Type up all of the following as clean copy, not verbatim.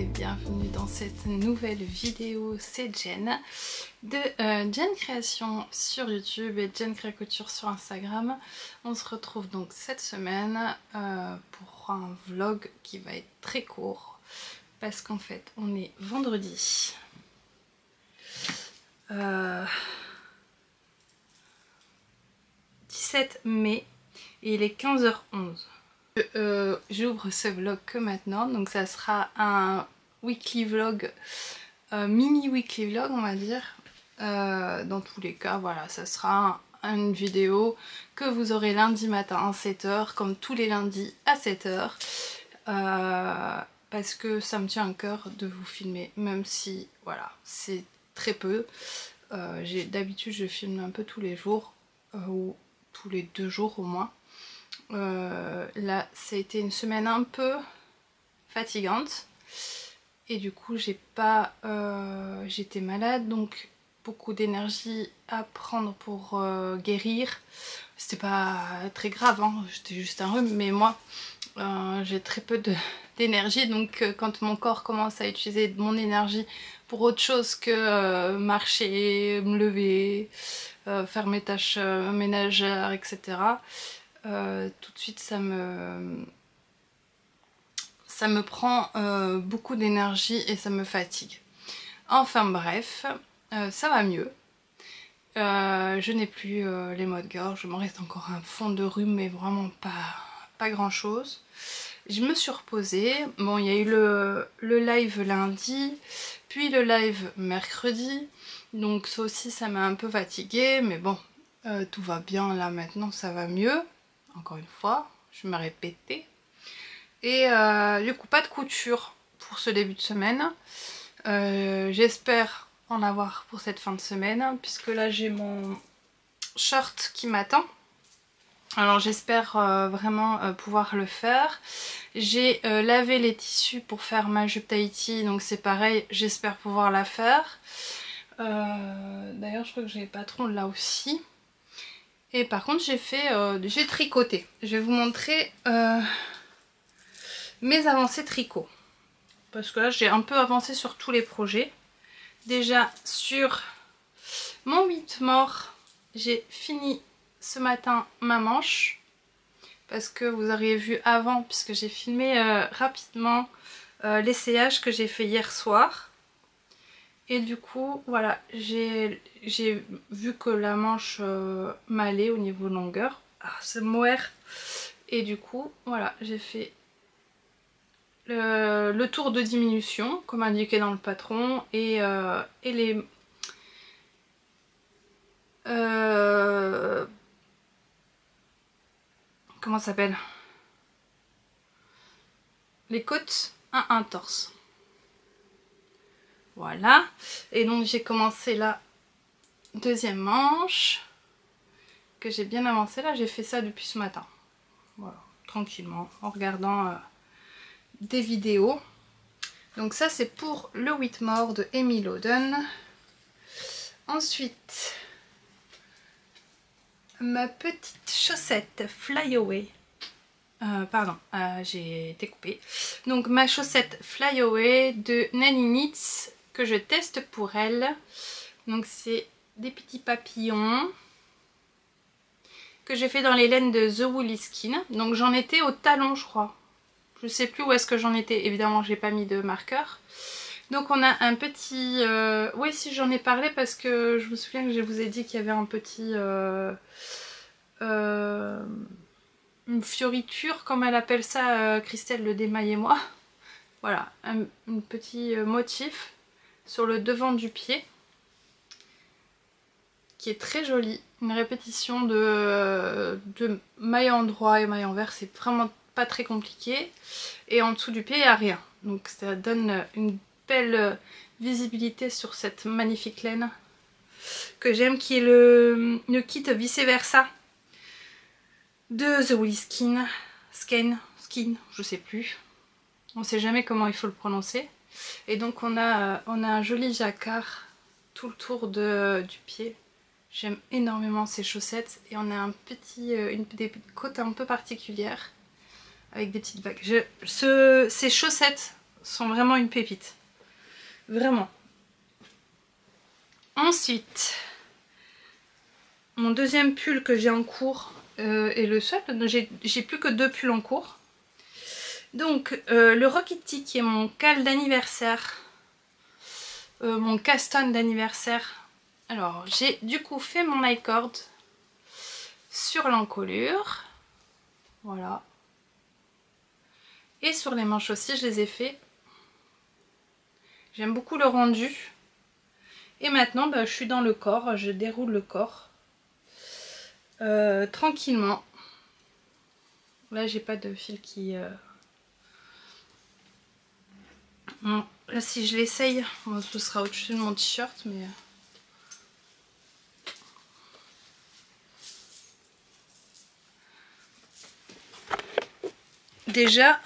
et bienvenue dans cette nouvelle vidéo. C'est Jen de Jen Création sur YouTube et Jen Créa Couture sur Instagram. On se retrouve donc cette semaine pour un vlog qui va être très court parce qu'en fait on est vendredi 17 mai et il est 15h11. J'ouvre ce vlog que maintenant, donc ça sera un weekly vlog, mini weekly vlog on va dire. Dans tous les cas, voilà, ça sera une vidéo que vous aurez lundi matin à 7h, comme tous les lundis à 7h, parce que ça me tient à cœur de vous filmer, même si voilà, c'est très peu. D'habitude je filme un peu tous les jours, ou tous les 2 jours au moins. Là ça a été une semaine un peu fatigante et du coup j'étais malade, donc beaucoup d'énergie à prendre pour guérir. C'était pas très grave, hein, j'étais juste un rhume, mais moi j'ai très peu d'énergie, donc quand mon corps commence à utiliser mon énergie pour autre chose que marcher, me lever, faire mes tâches ménagères, etc. Tout de suite ça me prend beaucoup d'énergie et ça me fatigue. Enfin bref, ça va mieux. Je n'ai plus les maux de gorge, il me reste encore un fond de rhume mais vraiment pas grand chose. Je me suis reposée. Bon, il y a eu le live lundi, puis le live mercredi, donc ça aussi ça m'a un peu fatiguée, mais bon, tout va bien là maintenant, ça va mieux. Encore une fois, je me répétais. Et du coup, pas de couture pour ce début de semaine. J'espère en avoir pour cette fin de semaine, puisque là j'ai mon short qui m'attend. Alors j'espère vraiment pouvoir le faire. J'ai lavé les tissus pour faire ma jupe Tahiti, donc c'est pareil, j'espère pouvoir la faire. D'ailleurs je crois que j'ai les patrons là aussi. Et par contre j'ai tricoté. Je vais vous montrer mes avancées tricot. Parce que là j'ai un peu avancé sur tous les projets. Déjà sur mon 8 mort, j'ai fini ce matin ma manche. Parce que vous auriez vu avant, puisque j'ai filmé rapidement l'essayage que j'ai fait hier soir. Et du coup, voilà, j'ai vu que la manche m'allait au niveau longueur. Ah, c'est moire. Et du coup, voilà, j'ai fait le tour de diminution, comme indiqué dans le patron, et les... comment ça s'appelle? Les côtes à un torse. Voilà, et donc j'ai commencé la deuxième manche que j'ai bien avancé. Là j'ai fait ça depuis ce matin, voilà, tranquillement en regardant des vidéos. Donc ça c'est pour le Whitmore de Emmy Lowden. Ensuite ma petite chaussette Flyaway, j'ai été coupée. Donc ma chaussette Flyaway de Nanny Knits que je teste pour elle. Donc c'est des petits papillons que j'ai fait dans les laines de The Woolly Skin. Donc j'en étais au talon je crois. Je sais plus où est-ce que j'en étais. Évidemment j'ai pas mis de marqueur. Donc on a un petit... Oui si j'en ai parlé parce que je me souviens que je vous ai dit qu'il y avait un petit... une fioriture comme elle appelle ça Christelle le démaille et moi. Voilà, un petit motif sur le devant du pied qui est très joli. Une répétition de maille en droit et maille envers, c'est vraiment pas très compliqué. Et en dessous du pied il n'y a rien, donc ça donne une belle visibilité sur cette magnifique laine que j'aime, qui est le kit vice versa de The Woolly Skin, je sais plus, on sait jamais comment il faut le prononcer. Et donc on a un joli jacquard tout le tour du pied. J'aime énormément ces chaussettes et on a des côtes un peu particulières avec des petites vagues. Ces chaussettes sont vraiment une pépite. Vraiment. Ensuite, mon deuxième pull que j'ai en cours est le seul. J'ai plus que 2 pulls en cours. Donc, le Rocketty qui est mon cal d'anniversaire. Mon caston d'anniversaire. Alors, j'ai du coup fait mon I-cord sur l'encolure. Voilà. Et sur les manches aussi, je les ai fait. J'aime beaucoup le rendu. Et maintenant, bah, je suis dans le corps. Je déroule le corps. Tranquillement. Là, j'ai pas de fil qui... Bon, là, si je l'essaye, bon, ce sera au-dessus de mon t-shirt, mais... Déjà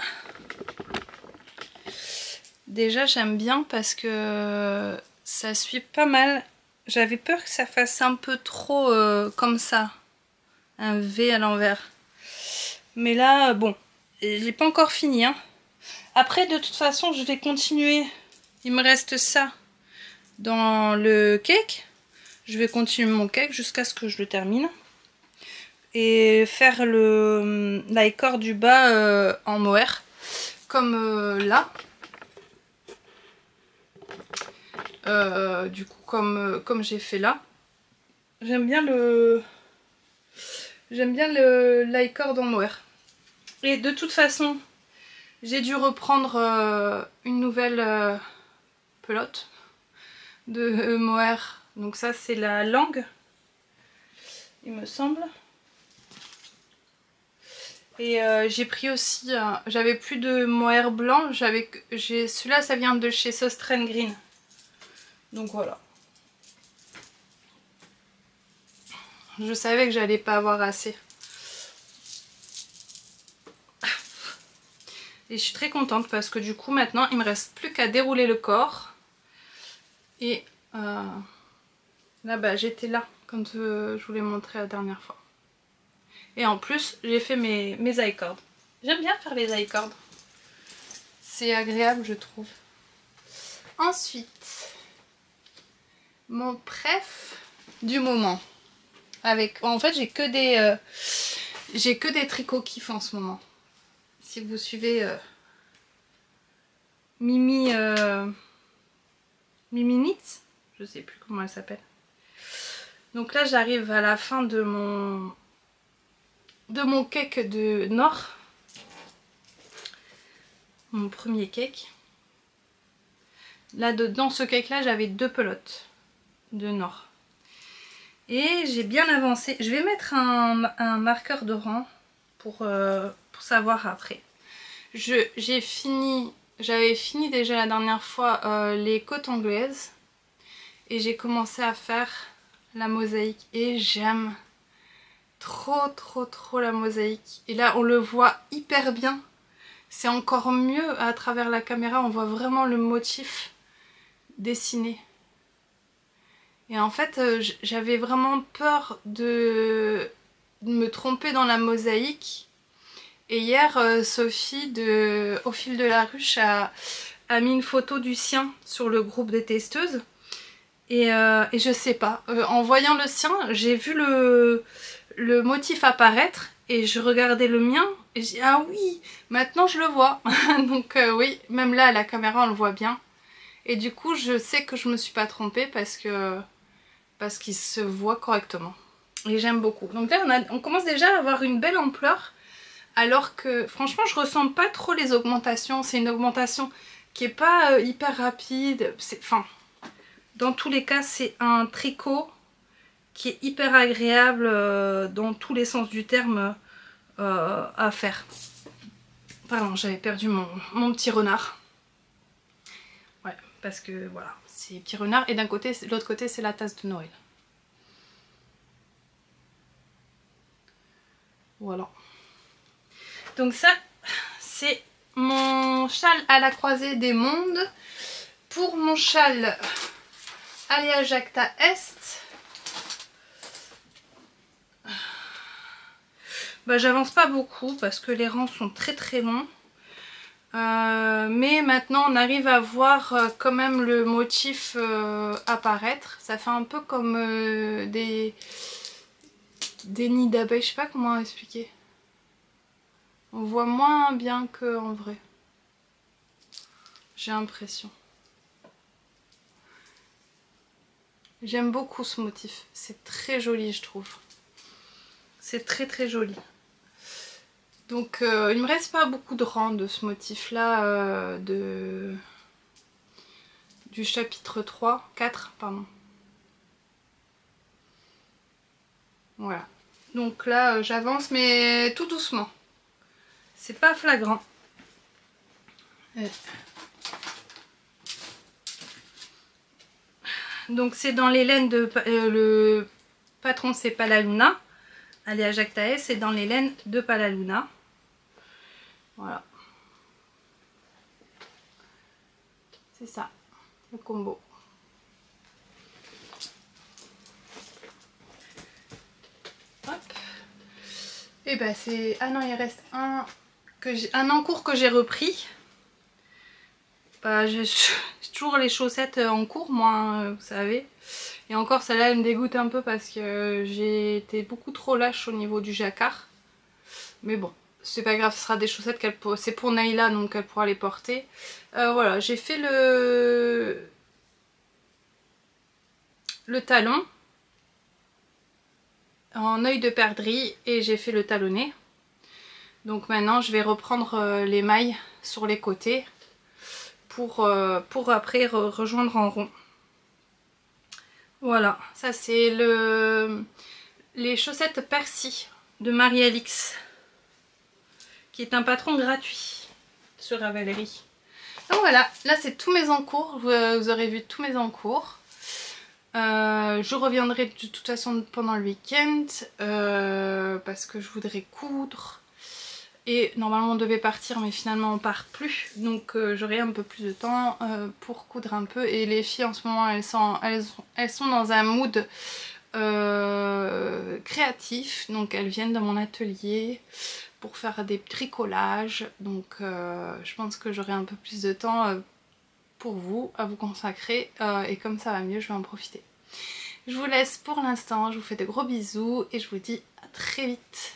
j'aime bien parce que ça suit pas mal. J'avais peur que ça fasse un peu trop comme ça, un V à l'envers. Mais là, bon, j'ai pas encore fini. Hein. Après, de toute façon, je vais continuer. Il me reste ça dans le cake. Je vais continuer mon cake jusqu'à ce que je le termine. Et faire l'i-cord du bas en mohair. Comme là. Du coup, comme j'ai fait là. J'aime bien l'i-cord en mohair. Et de toute façon, j'ai dû reprendre une nouvelle pelote de mohair. Donc ça, c'est la langue, il me semble. Et j'ai pris aussi, j'avais plus de mohair blanc. Celui-là, ça vient de chez Sostren Green. Donc voilà. Je savais que j'allais pas avoir assez. Et je suis très contente parce que du coup maintenant il me reste plus qu'à dérouler le corps. Et là bah j'étais là quand je vous l'ai montré la dernière fois. Et en plus j'ai fait mes I-cords. J'aime bien faire les I-cords. C'est agréable je trouve. Ensuite, mon préf du moment. En fait j'ai que des tricots kiff en ce moment. Si vous suivez Mimi Knits, je sais plus comment elle s'appelle. Donc là j'arrive à la fin de mon cake de Nord. Mon premier cake. Là dans ce cake là j'avais 2 pelotes de Nord. Et j'ai bien avancé. Je vais mettre un marqueur de rang pour savoir après. J'avais fini déjà la dernière fois les côtes anglaises. Et j'ai commencé à faire la mosaïque. Et j'aime trop la mosaïque. Et là on le voit hyper bien. C'est encore mieux à travers la caméra. On voit vraiment le motif dessiné. Et en fait j'avais vraiment peur de me tromper dans la mosaïque. Et hier Sophie Au fil de la ruche a mis une photo du sien sur le groupe des testeuses. Et je sais pas, en voyant le sien, j'ai vu le motif apparaître et je regardais le mien et j'ai dit ah oui, maintenant je le vois. Donc oui, même là à la caméra on le voit bien. Et du coup je sais que je me suis pas trompée parce qu'il se voit correctement. Et j'aime beaucoup. Donc là on commence déjà à avoir une belle ampleur. Alors que franchement je ressens pas trop les augmentations. C'est une augmentation qui est pas hyper rapide. Enfin, dans tous les cas c'est un tricot qui est hyper agréable dans tous les sens du terme à faire. Pardon, j'avais perdu mon petit renard. Ouais, parce que voilà, c'est petit renard et d'un côté, l'autre côté c'est la tasse de Noël. Voilà. Donc ça, c'est mon châle à la croisée des mondes. Pour mon châle Aléa Jacta Est, bah, j'avance pas beaucoup parce que les rangs sont très longs. Mais maintenant on arrive à voir quand même le motif apparaître. Ça fait un peu comme des nids d'abeilles, je sais pas comment expliquer. On voit moins bien qu'en vrai. J'ai l'impression. J'aime beaucoup ce motif. C'est très joli, je trouve. C'est très très joli. Donc il me reste pas beaucoup de rangs de ce motif là du chapitre 4 pardon. Voilà. Donc là j'avance mais tout doucement. C'est pas flagrant. Donc c'est dans les laines de... le patron c'est Palaluna. Aléa Jactae, c'est dans les laines de Palaluna. Voilà. C'est ça, le combo. Hop. Et ben c'est... Ah non, il reste un encours que j'ai repris. Bah, j'ai toujours les chaussettes en cours, moi, vous savez. Et encore, celle-là, elle me dégoûte un peu parce que j'ai été beaucoup trop lâche au niveau du jacquard. Mais bon, c'est pas grave, ce sera des chaussettes c'est pour Naïla, donc elle pourra les porter. Voilà, j'ai fait le talon en œil de perdrix et j'ai fait le talonnet. Donc maintenant, je vais reprendre les mailles sur les côtés pour après rejoindre en rond. Voilà, ça c'est les chaussettes Percy de Marie-Alix, qui est un patron gratuit sur Ravelry. Donc voilà, là c'est tous mes encours, vous aurez vu tous mes encours. Je reviendrai de toute façon pendant le week-end parce que je voudrais coudre. Et normalement on devait partir mais finalement on part plus. Donc j'aurai un peu plus de temps pour coudre un peu. Et les filles en ce moment elles sont dans un mood créatif. Donc elles viennent dans mon atelier pour faire des bricolages. Donc je pense que j'aurai un peu plus de temps pour vous à vous consacrer. Et comme ça va mieux, je vais en profiter. Je vous laisse pour l'instant, je vous fais de gros bisous et je vous dis à très vite.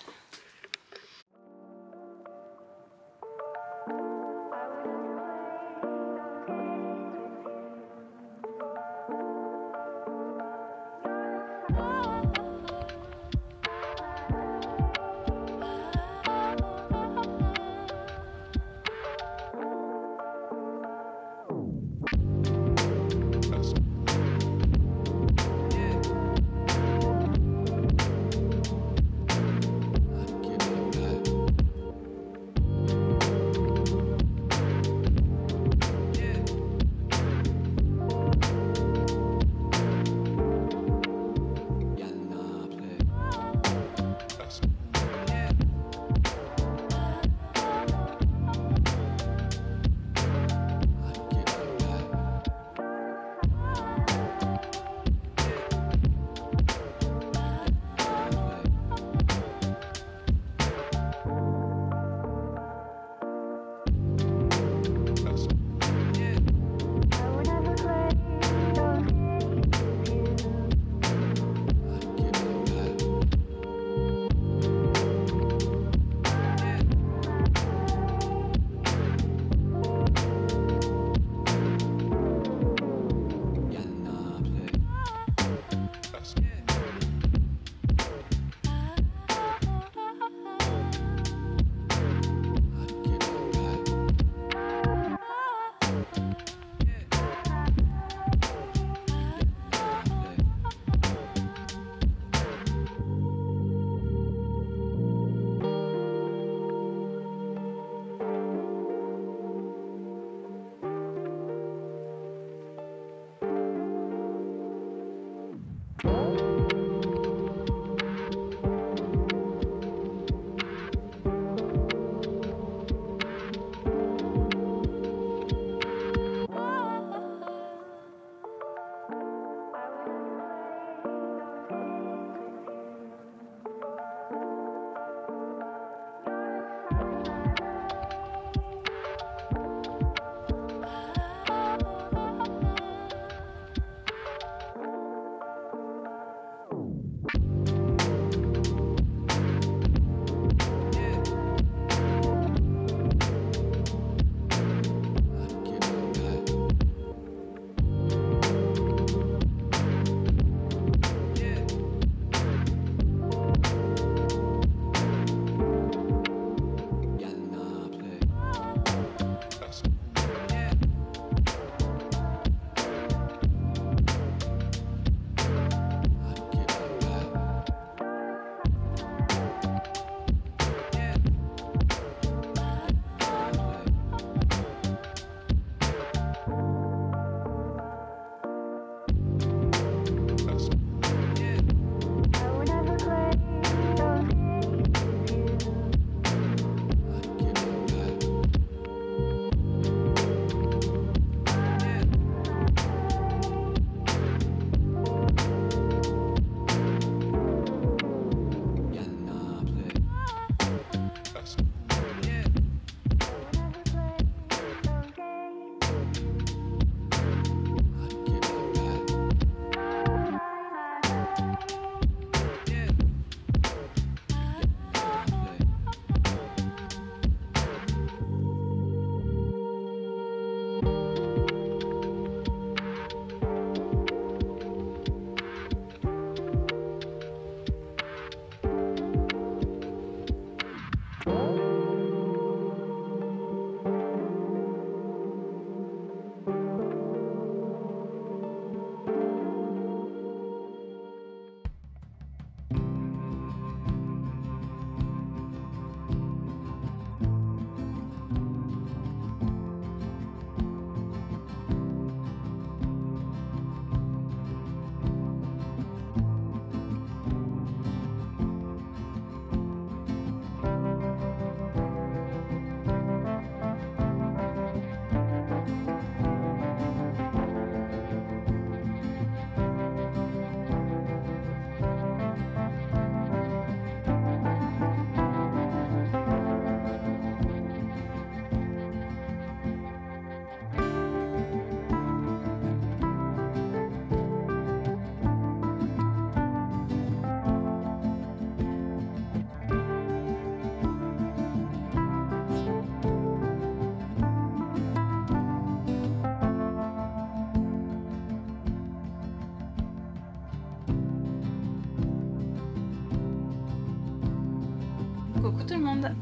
Coucou tout le monde,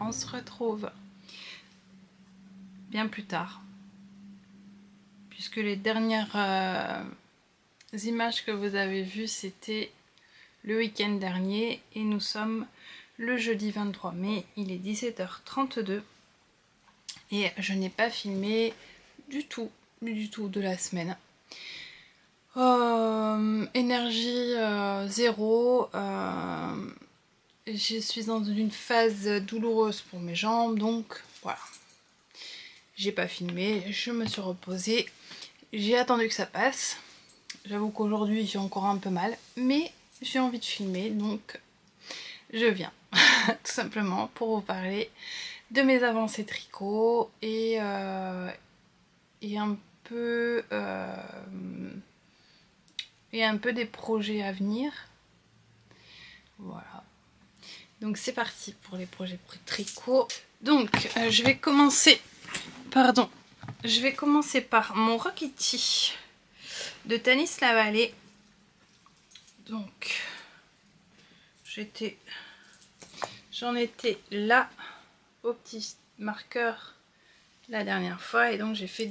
on se retrouve bien plus tard puisque les dernières images que vous avez vues c'était le week-end dernier et nous sommes le jeudi 23 mai, il est 17h32 et je n'ai pas filmé du tout de la semaine. Énergie zéro, je suis dans une phase douloureuse pour mes jambes, donc voilà. J'ai pas filmé, je me suis reposée, j'ai attendu que ça passe. J'avoue qu'aujourd'hui j'ai encore un peu mal, mais j'ai envie de filmer, donc je viens. Tout simplement pour vous parler de mes avancées tricot et un peu des projets à venir. Voilà. Donc c'est parti pour les projets tricot. Donc je vais commencer par mon Rokiti de Tanis Lavallée. Donc j'en étais là au petit marqueur la dernière fois et donc j'ai fait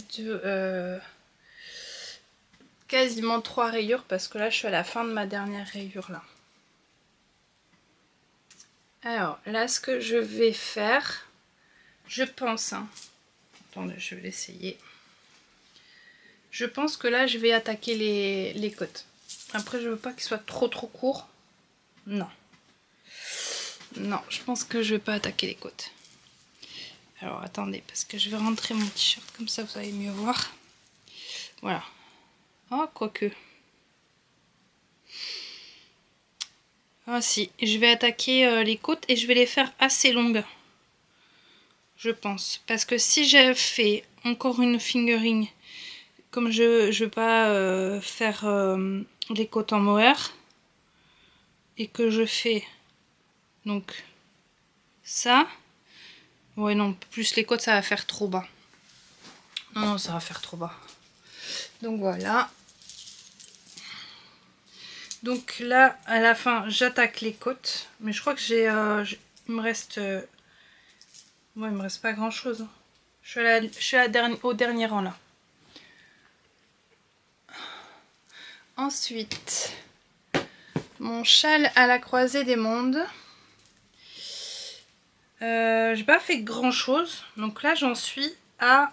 quasiment 3 rayures parce que là je suis à la fin de ma dernière rayure là. Alors là ce que je vais faire, je pense, attendez je vais l'essayer, je pense que là je vais attaquer les côtes. Après je veux pas qu'il soit trop court, non, je pense que je vais pas attaquer les côtes. Alors attendez parce que je vais rentrer mon t-shirt comme ça vous allez mieux voir. Voilà. Oh quoique. Ah si, je vais attaquer les côtes et je vais les faire assez longues. Je pense. Parce que si j'ai fait encore une fingering, comme je veux pas faire les côtes en mohair, et que je fais donc ça, ouais non, plus les côtes ça va faire trop bas. Non, ça va faire trop bas. Donc voilà. Donc là, à la fin, j'attaque les côtes. Mais je crois que il me reste pas grand chose. Je suis au dernier rang là. Ensuite, mon châle à la croisée des mondes. J'ai pas fait grand chose. Donc là, j'en suis à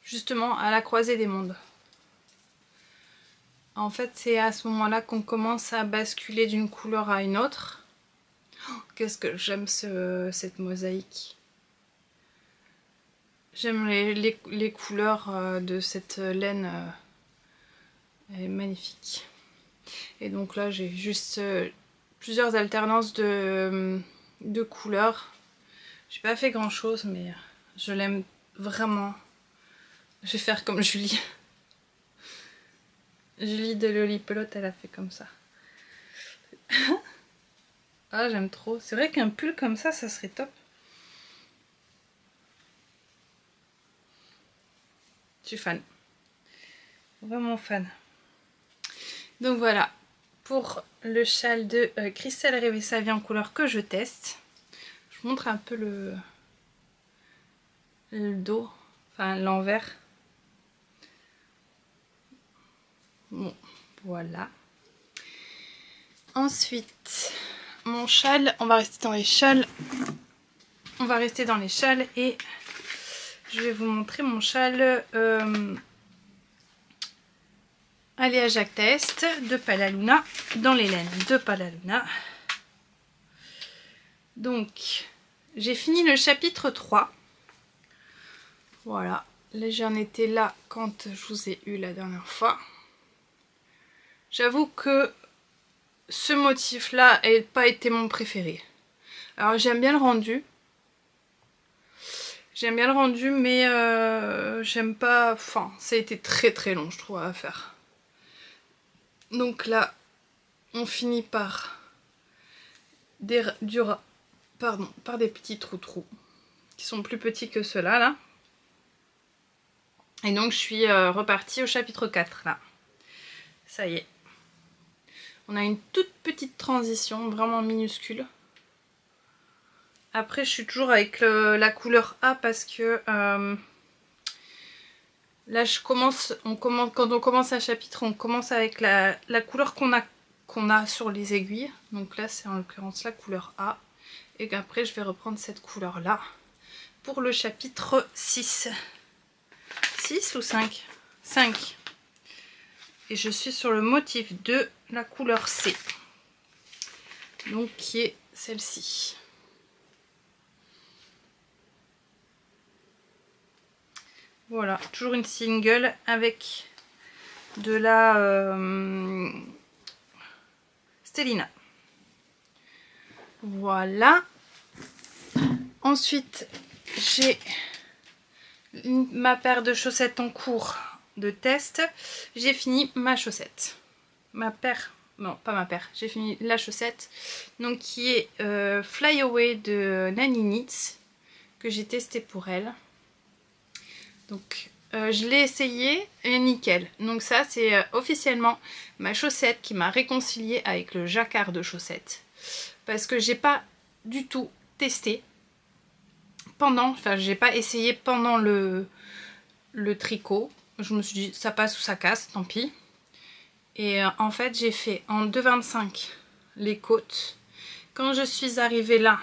justement à la croisée des mondes. En fait, c'est à ce moment-là qu'on commence à basculer d'une couleur à une autre. Oh, qu'est-ce que j'aime cette mosaïque. J'aime les couleurs de cette laine. Elle est magnifique. Et donc là, j'ai juste plusieurs alternances de couleurs. J'ai pas fait grand-chose, mais je l'aime vraiment. Je vais faire comme Julie. Julie de Lolipelote, elle a fait comme ça. Ah, j'aime trop. C'est vrai qu'un pull comme ça serait top. Je suis fan. Vraiment fan. Donc voilà. Pour le châle de Christelle Rivessavi en couleur que je teste. Je vous montre un peu le dos. Enfin, l'envers. Bon, voilà. Ensuite, mon châle, on va rester dans les châles. Et je vais vous montrer mon châle Aléa Jacques Test de Palaluna, dans les laines de Palaluna. Donc, j'ai fini le chapitre 3. Voilà, là j'en étais là quand je vous ai eu la dernière fois. J'avoue que ce motif-là n'a pas été mon préféré. Alors j'aime bien le rendu. Mais j'aime pas... Enfin, ça a été très long, je trouve, à faire. Donc là, on finit par des petits trous qui sont plus petits que ceux-là, là. Et donc je suis repartie au chapitre 4, là. Ça y est. On a une toute petite transition, vraiment minuscule. Après je suis toujours avec la couleur A parce que là quand on commence un chapitre, on commence avec la couleur qu'on a sur les aiguilles. Donc là c'est en l'occurrence la couleur A. Et qu'après je vais reprendre cette couleur là pour le chapitre 6. 6 ou 5 ? 5. Et je suis sur le motif de la couleur C. Donc qui est celle-ci. Voilà, toujours une single avec de la Stellina. Voilà. Ensuite, j'ai ma paire de chaussettes en cours de test. J'ai fini ma chaussette. Ma paire, non pas ma paire, j'ai fini la chaussette. Donc qui est Fly Away de Nanny Knits, que j'ai testé pour elle. Donc je l'ai essayé et nickel. Donc ça c'est officiellement ma chaussette qui m'a réconciliée avec le jacquard de chaussettes. Parce que j'ai pas du tout testé j'ai pas essayé pendant le tricot. Je me suis dit ça passe ou ça casse, tant pis. Et en fait j'ai fait en 2,25 les côtes. Quand je suis arrivée là,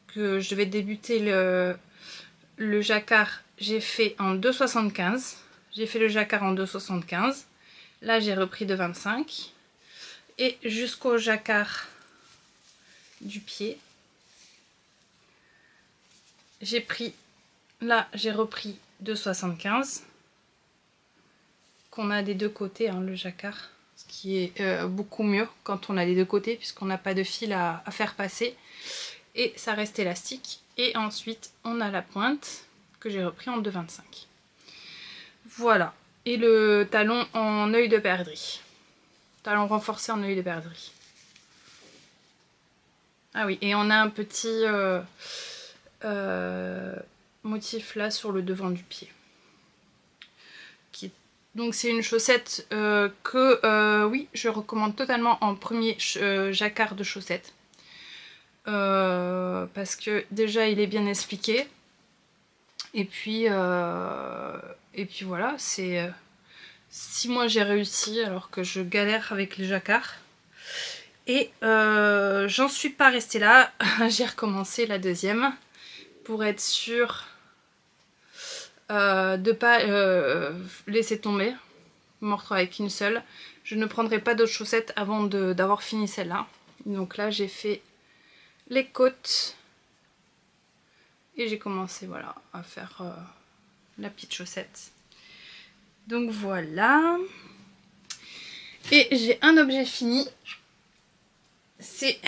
que je devais débuter le jacquard, j'ai fait en 2,75. J'ai fait le jacquard en 2,75. Là j'ai repris de 25. Et jusqu'au jacquard du pied, j'ai pris, là j'ai repris 2,75. Qu'on a des deux côtés, hein, le jacquard. Ce qui est beaucoup mieux quand on a les deux côtés, puisqu'on n'a pas de fil à faire passer. Et ça reste élastique. Et ensuite on a la pointe que j'ai repris en 2,25. Voilà. Et le talon en œil de perdrix. Talon renforcé en œil de perdrix. Ah oui, et on a un petit motif là sur le devant du pied. Donc c'est une chaussette que oui, je recommande totalement en premier jacquard de chaussette. Parce que déjà il est bien expliqué. Et puis voilà, c'est... si moi j'ai réussi alors que je galère avec les jacquards. Et j'en suis pas restée là, j'ai recommencé la deuxième pour être sûre de pas laisser tomber, me retrouver avec une seule. Je ne prendrai pas d'autres chaussettes avant d'avoir fini celle-là. Donc là j'ai fait les côtes et j'ai commencé voilà à faire la petite chaussette. Donc voilà. Et j'ai un objet fini. C'est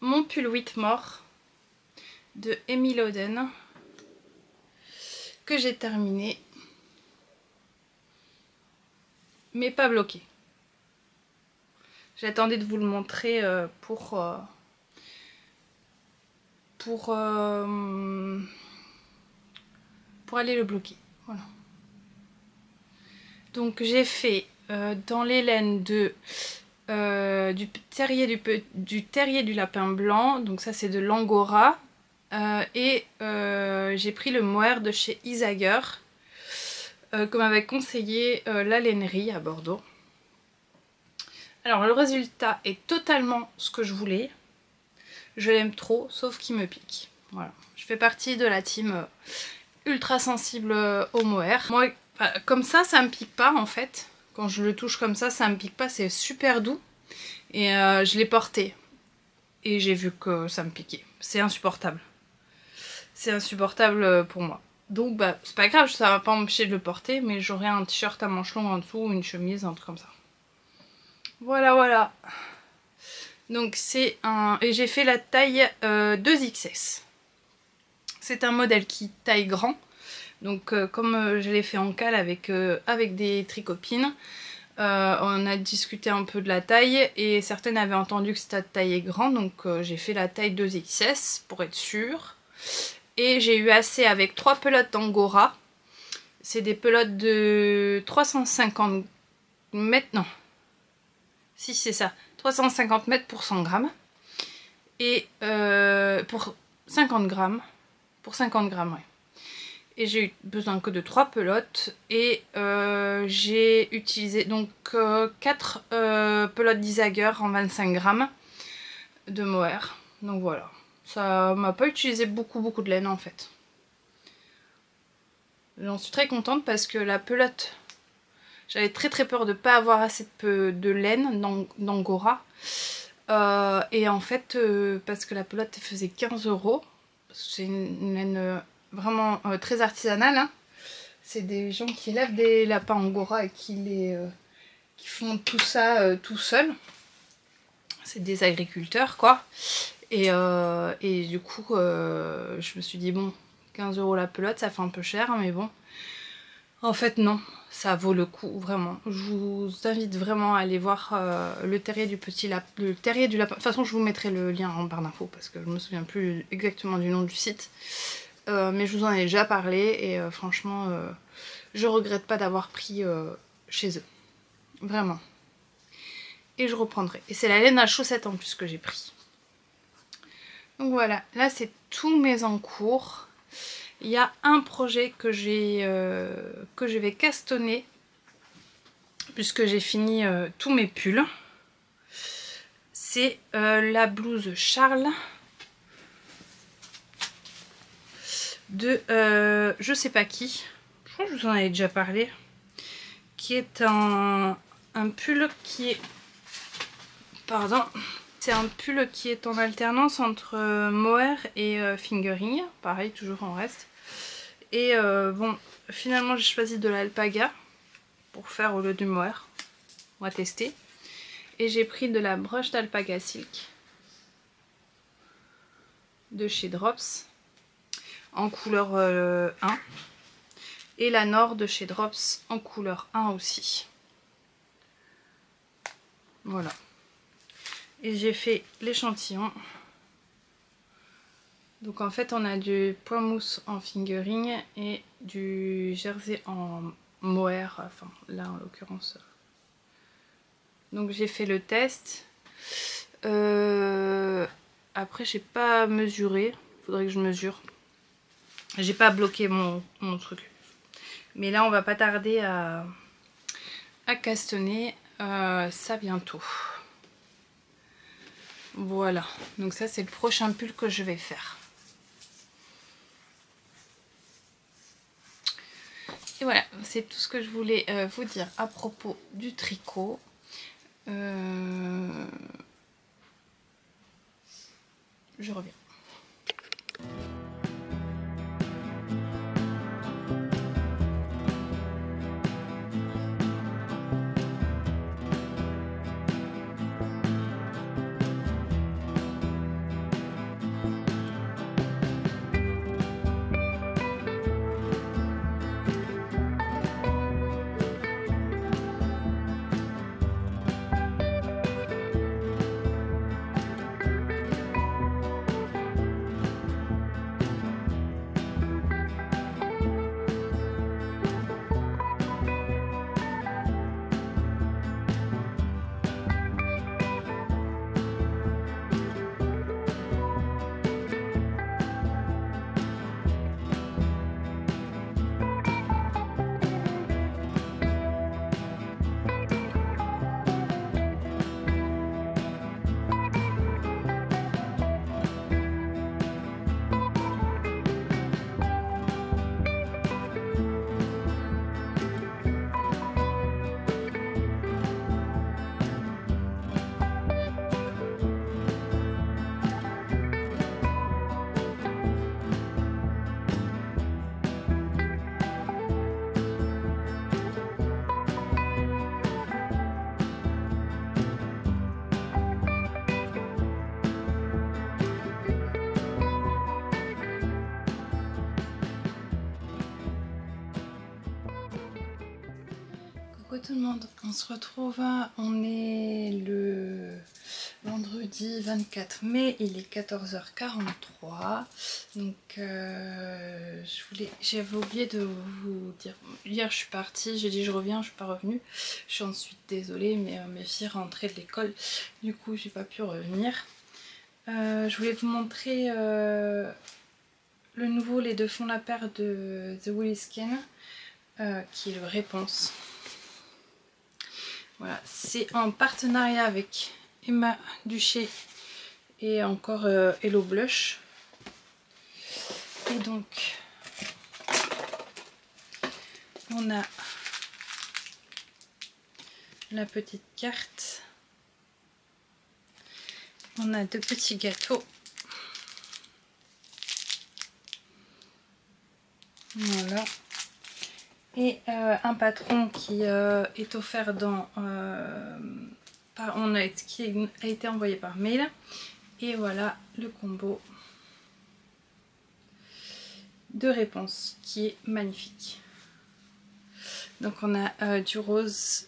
mon pull Whitmore de Emmy Lowden que j'ai terminé, mais pas bloqué. J'attendais de vous le montrer pour aller le bloquer. Voilà. Donc j'ai fait dans les laines du terrier du lapin blanc, donc ça c'est de l'angora, et j'ai pris le mohair de chez Isager, que m'avait conseillé la lainerie à Bordeaux. Alors le résultat est totalement ce que je voulais. Je l'aime trop, sauf qu'il me pique. Voilà. Je fais partie de la team ultra sensible au mohair. Moi, comme ça me pique pas en fait. Quand je le touche comme ça me pique pas, c'est super doux. Et je l'ai porté. Et j'ai vu que ça me piquait. C'est insupportable. C'est insupportable pour moi. Donc bah c'est pas grave, ça va pas m'empêcher de le porter, mais j'aurai un t-shirt à manches longues en dessous, ou une chemise, un truc comme ça. Voilà, voilà. Donc c'est un... Et j'ai fait la taille 2XS. C'est un modèle qui taille grand. Donc comme je l'ai fait en cale avec des tricopines, on a discuté un peu de la taille et certaines avaient entendu que cette taille est grande, donc j'ai fait la taille 2XS pour être sûre. Et j'ai eu assez avec 3 pelotes d'angora. C'est des pelotes de 350 mètres, non, Si c'est ça, 350 mètres pour 100 grammes. Et pour 50 grammes. Pour 50 grammes, ouais. Et j'ai eu besoin que de 3 pelotes. Et j'ai utilisé donc 4 pelotes d'Isager en 25 grammes de mohair. Donc voilà. Ça m'a pas utilisé beaucoup de laine en fait. J'en suis très contente parce que la pelote, j'avais très peur de ne pas avoir assez de laine d'Angora. Et en fait, parce que la pelote faisait 15 €. C'est une laine vraiment très artisanale. Hein. C'est des gens qui élèvent des lapins Angora et qui font tout ça tout seuls. C'est des agriculteurs quoi. Et du coup, je me suis dit bon, 15 € la pelote, ça fait un peu cher, mais bon. En fait non, ça vaut le coup vraiment. Je vous invite vraiment à aller voir le terrier du petit lapin, le terrier du lapin. De toute façon, je vous mettrai le lien en barre d'infos parce que je me souviens plus exactement du nom du site. Mais je vous en ai déjà parlé et franchement, je regrette pas d'avoir pris chez eux. Vraiment. Et je reprendrai. Et c'est la laine à chaussettes en plus que j'ai pris. Donc voilà, là c'est tous mes encours. Il y a un projet que je vais castonner puisque j'ai fini tous mes pulls. C'est la blouse Charles de je sais pas qui. Je crois que je vous en avais déjà parlé. Qui est un pull qui est... Pardon. C'est un pull qui est en alternance entre mohair et fingering. Pareil, toujours en reste. Et bon, finalement j'ai choisi de l'alpaga pour faire au lieu du mohair. On va tester. Et j'ai pris de la broche d'alpaga silk de chez Drops en couleur 1. Et la Nord de chez Drops en couleur 1 aussi. Voilà. Et j'ai fait l'échantillon. Donc en fait on a du point mousse en fingering et du jersey en mohair, enfin là en l'occurrence. Donc j'ai fait le test. Après j'ai pas mesuré, faudrait que je mesure. J'ai pas bloqué mon truc. Mais là on va pas tarder à castonner ça bientôt. Voilà, donc ça c'est le prochain pull que je vais faire. Et voilà, c'est tout ce que je voulais vous dire à propos du tricot. Je reviens. Coucou tout le monde, on se retrouve, on est le vendredi 24 mai, il est 14h43, donc j'avais oublié de vous dire, hier je suis partie, j'ai dit je reviens, je suis pas revenue, je suis ensuite désolée, mais mes filles rentraient de l'école, du coup j'ai pas pu revenir. Je voulais vous montrer le nouveau lait de fond la paire de The Woolly Skin, qui est le Réponse. Voilà, c'est en partenariat avec Emma Duché et encore Hello Blush. Et donc, on a la petite carte. On a deux petits gâteaux. Voilà. Et un patron qui est offert dans qui a été envoyé par mail. Et voilà le combo de Réponse qui est magnifique. Donc on a du rose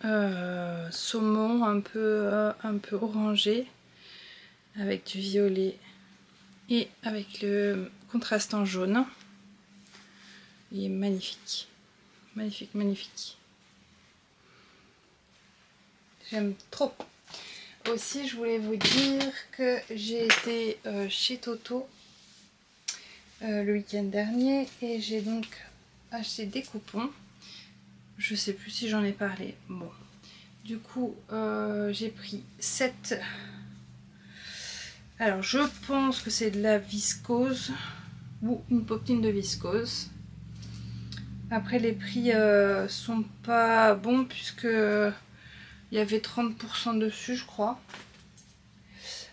saumon un peu orangé avec du violet et avec le contrastant jaune. Il est magnifique, magnifique, magnifique. J'aime trop. Aussi, je voulais vous dire que j'ai été chez Toto le week-end dernier et j'ai donc acheté des coupons. Je sais plus si j'en ai parlé. Bon, du coup, j'ai pris 7. Alors, je pense que c'est de la viscose ou une popine de viscose. Après, les prix sont pas bons puisque il y avait 30% dessus, je crois.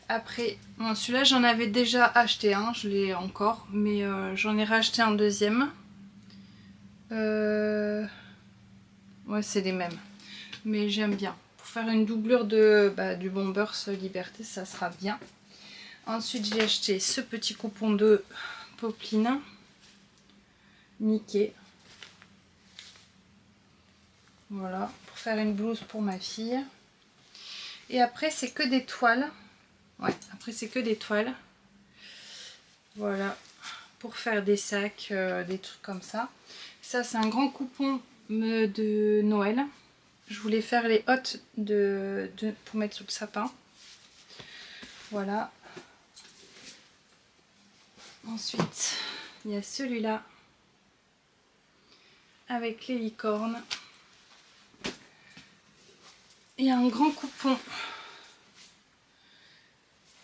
Après, bon, celui-là, j'en avais déjà acheté un, je l'ai encore, mais j'en ai racheté un deuxième. Ouais, c'est les mêmes, mais j'aime bien. Pour faire une doublure de du Bombers Liberté, ça sera bien. Ensuite, j'ai acheté ce petit coupon de Popeline Mickey. Voilà, pour faire une blouse pour ma fille. Et après, c'est que des toiles. Ouais, après, c'est que des toiles. Voilà, pour faire des sacs, des trucs comme ça. Ça, c'est un grand coupon de Noël. Je voulais faire les hôtes pour mettre sous le sapin. Voilà. Ensuite, il y a celui-là avec les licornes. Il y a un grand coupon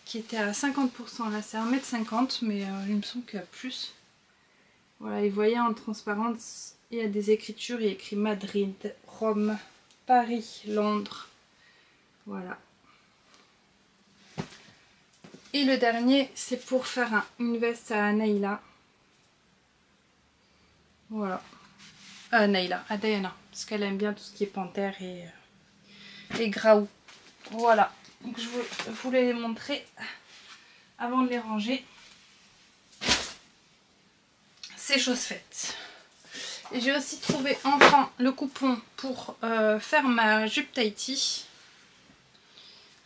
qui était à 50%. Là, c'est 1,50 m, mais il me semble qu'il y a plus. Voilà, et vous voyez en transparence, il y a des écritures. Il y a écrit Madrid, Rome, Paris, Londres. Voilà. Et le dernier, c'est pour faire une veste à Naïla. Voilà. À Naïla, à Diana. Parce qu'elle aime bien tout ce qui est panthère et graou. Voilà. Donc je voulais les montrer avant de les ranger. C'est chose faite. Et j'ai aussi trouvé enfin le coupon pour faire ma jupe Tahiti.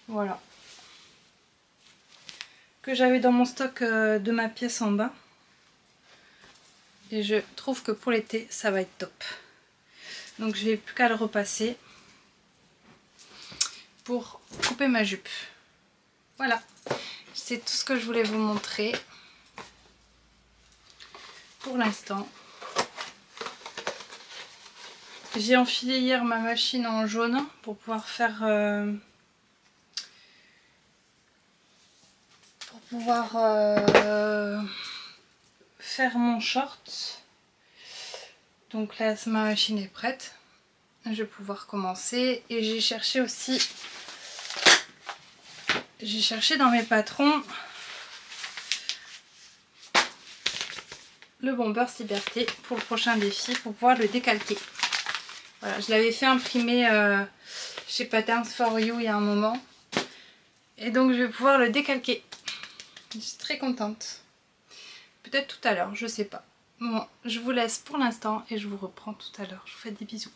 Voilà. Que j'avais dans mon stock de ma pièce en bas. Et je trouve que pour l'été, ça va être top. Donc je n'ai plus qu'à le repasser pour couper ma jupe. Voilà. C'est tout ce que je voulais vous montrer pour l'instant. J'ai enfilé hier ma machine en jaune pour pouvoir faire faire mon short. Donc là, ma machine est prête. Je vais pouvoir commencer. Et j'ai cherché aussi, dans mes patrons le Bombers Liberté pour le prochain défi, pour pouvoir le décalquer. Voilà, je l'avais fait imprimer chez Patterns for You il y a un moment. Et donc je vais pouvoir le décalquer. Je suis très contente. Peut-être tout à l'heure, je sais pas. Bon, je vous laisse pour l'instant et je vous reprends tout à l'heure. Je vous fais des bisous.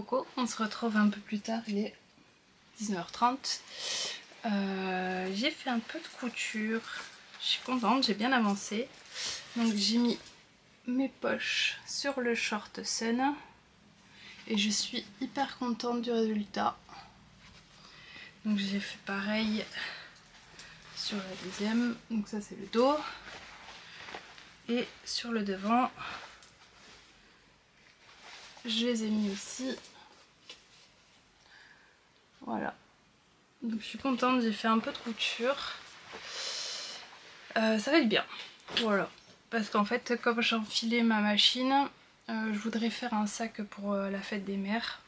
Coco, on se retrouve un peu plus tard, il est 19h30. J'ai fait un peu de couture, je suis contente, j'ai bien avancé. Donc j'ai mis mes poches sur le short Sun et je suis hyper contente du résultat. Donc j'ai fait pareil sur la deuxième, donc ça c'est le dos, et sur le devant je les ai mis aussi. Voilà, donc je suis contente, j'ai fait un peu de couture, ça va être bien. Voilà, parce qu'en fait comme j'ai enfilé ma machine, je voudrais faire un sac pour la fête des mères.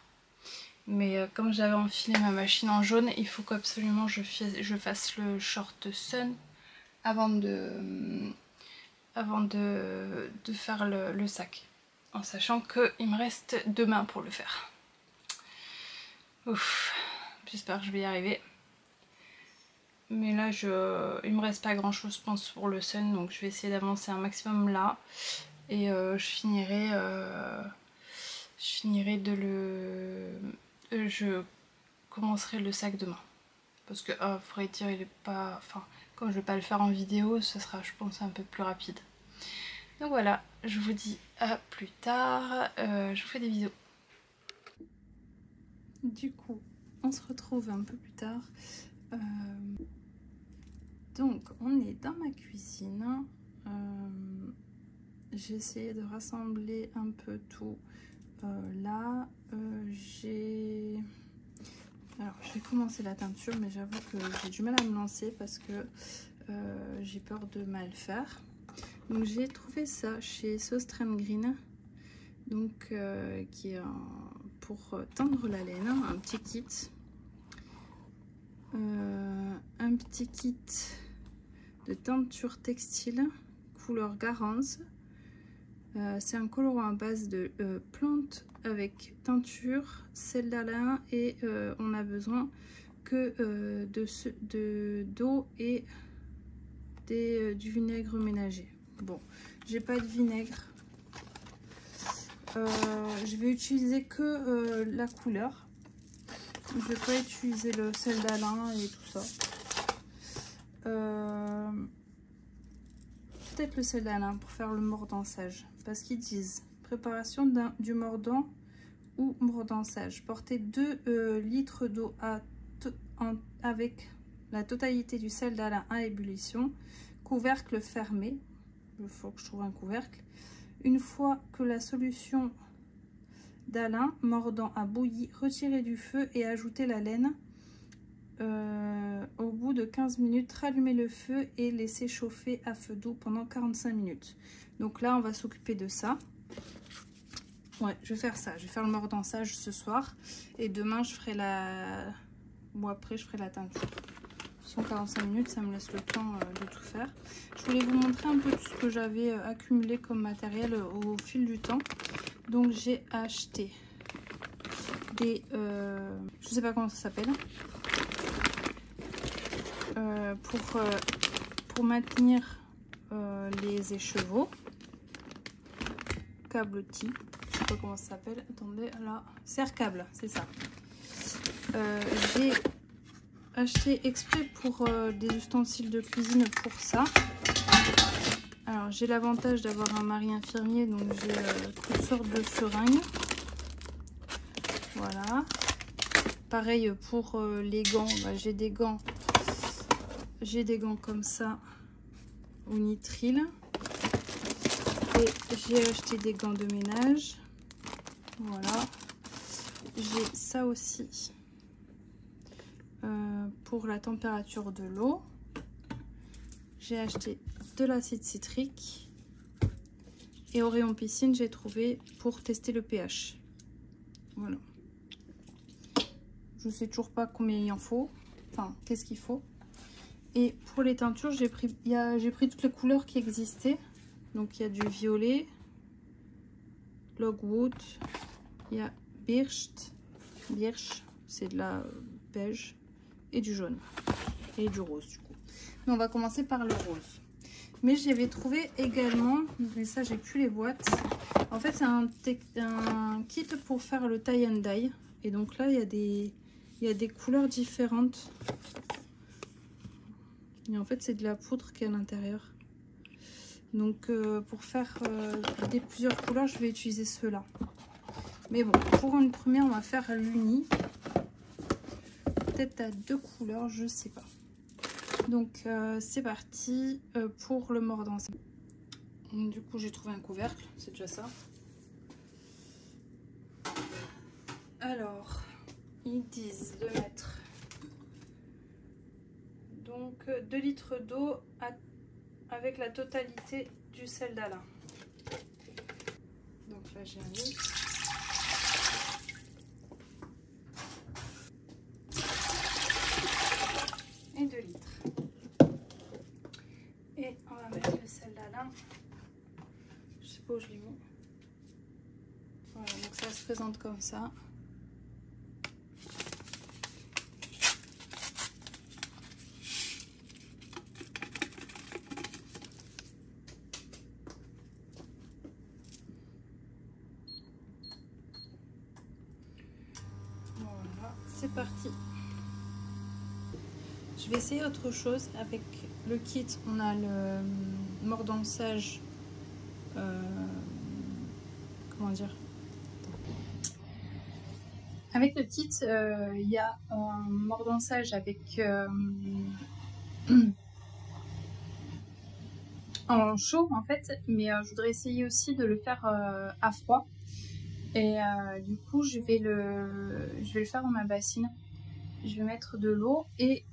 Mais comme j'avais enfilé ma machine en jaune, il faut qu'absolument je fasse le short Sun avant de faire le sac. En sachant qu'il me reste demain pour le faire. Ouf, j'espère que je vais y arriver. Mais là, il me reste pas grand chose, je pense, pour le Sun. Donc je vais essayer d'avancer un maximum là. Et je finirai je commencerai le sac demain. Parce que, faudrait dire, il est pas... Enfin, comme je vais pas le faire en vidéo, ce sera, je pense, un peu plus rapide. Donc voilà, je vous dis à plus tard. Je vous fais des bisous. Du coup, on se retrouve un peu plus tard. Donc, on est dans ma cuisine. J'ai essayé de rassembler un peu tout. Là, alors, je vais commencer la teinture, mais j'avoue que j'ai du mal à me lancer parce que j'ai peur de mal faire. Donc, j'ai trouvé ça chez Sauce Trend Green, donc qui est pour teindre la laine, un petit kit. Un petit kit de teinture textile couleur Garance. C'est un colorant à base de plantes avec teinture, sel d'Alain et on a besoin que d'eau et du vinaigre ménager. Bon, j'ai pas de vinaigre. Je vais utiliser que la couleur. Je vais pas utiliser le sel d'Alain et tout ça. Peut-être le sel d'Alain pour faire le mordançage. Parce qu'ils disent préparation du mordant ou mordançage. Portez 2 litres d'eau avec la totalité du sel d'Alain à ébullition. Couvercle fermé. Il faut que je trouve un couvercle. Une fois que la solution d'Alain mordant a bouilli, retirez du feu et ajoutez la laine. Au bout de 15 minutes, rallumez le feu et laissez chauffer à feu doux pendant 45 minutes. Donc là, on va s'occuper de ça. Ouais, je vais faire ça. Je vais faire le mordançage ce soir. Et demain, je ferai Bon, après, je ferai la teinture. 145 minutes, ça me laisse le temps de tout faire. Je voulais vous montrer un peu tout ce que j'avais accumulé comme matériel au fil du temps. Donc, j'ai acheté des... je sais pas comment ça s'appelle. Pour maintenir les écheveaux, câble-ti, je sais pas comment ça s'appelle, attendez, là, serre-câble, c'est ça. J'ai acheté exprès pour des ustensiles de cuisine pour ça. Alors j'ai l'avantage d'avoir un mari infirmier, donc j'ai toutes sortes de seringues. Voilà. Pareil pour les gants, bah, j'ai des gants comme ça au nitril. Et j'ai acheté des gants de ménage. Voilà. J'ai ça aussi pour la température de l'eau. J'ai acheté de l'acide citrique. Et au rayon piscine, j'ai trouvé pour tester le pH. Voilà. Je sais toujours pas combien il en faut. Enfin, qu'est-ce qu'il faut. Et pour les teintures, j'ai pris toutes les couleurs qui existaient. Donc il y a du violet, logwood, il y a birch, c'est de la beige, et du jaune, et du rose du coup. Mais on va commencer par le rose. Mais j'avais trouvé également, mais ça j'ai plus les boîtes. En fait, c'est un kit pour faire le tie and dye. Et donc là, il y a des couleurs différentes. Et en fait, c'est de la poudre qui est à l'intérieur. Donc pour faire plusieurs couleurs, je vais utiliser ceux-là. Mais bon, pour une première, on va faire l'uni. Peut-être à 2 couleurs, je sais pas. Donc c'est parti pour le mordant. Du coup, j'ai trouvé un couvercle, c'est déjà ça. Alors, ils disent de mettre donc 2 litres d'eau avec la totalité du sel d'Alain. Donc là, j'ai 1 litre. Et 2 litres. Et on va mettre le sel d'Alain. Je sais pas où je l'ai mis. Voilà, donc ça se présente comme ça. Voilà, c'est parti. Je vais essayer autre chose avec le kit. On a le mordançage. Comment dire? Avec le kit, il y a un mordançage avec en chaud en fait, mais je voudrais essayer aussi de le faire à froid. Et du coup, je vais le faire dans ma bassine. Je vais mettre de l'eau et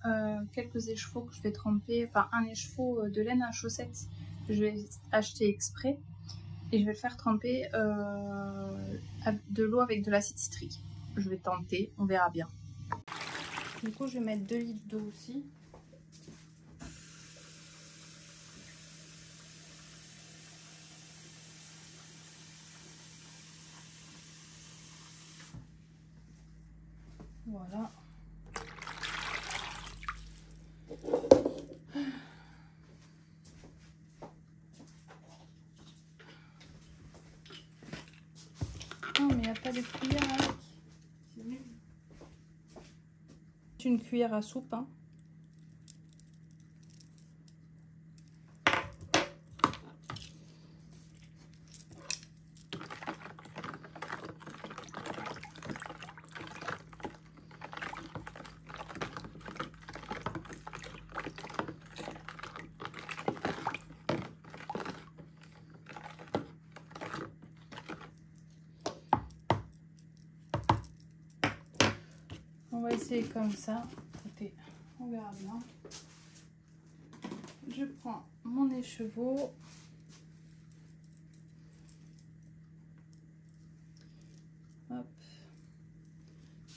quelques écheveaux que je vais tremper, enfin un écheveau de laine à chaussettes que je vais acheter exprès. Et je vais le faire tremper de l'eau avec de l'acide citrique. Je vais tenter, on verra bien. Du coup, je vais mettre 2 litres d'eau aussi. Voilà. Non, mais il n'y a pas de cuillère avec. C'est nul. Une cuillère à soupe. Hein. On va essayer comme ça. Écoutez, on verra bien. Je prends mon écheveau. Hop.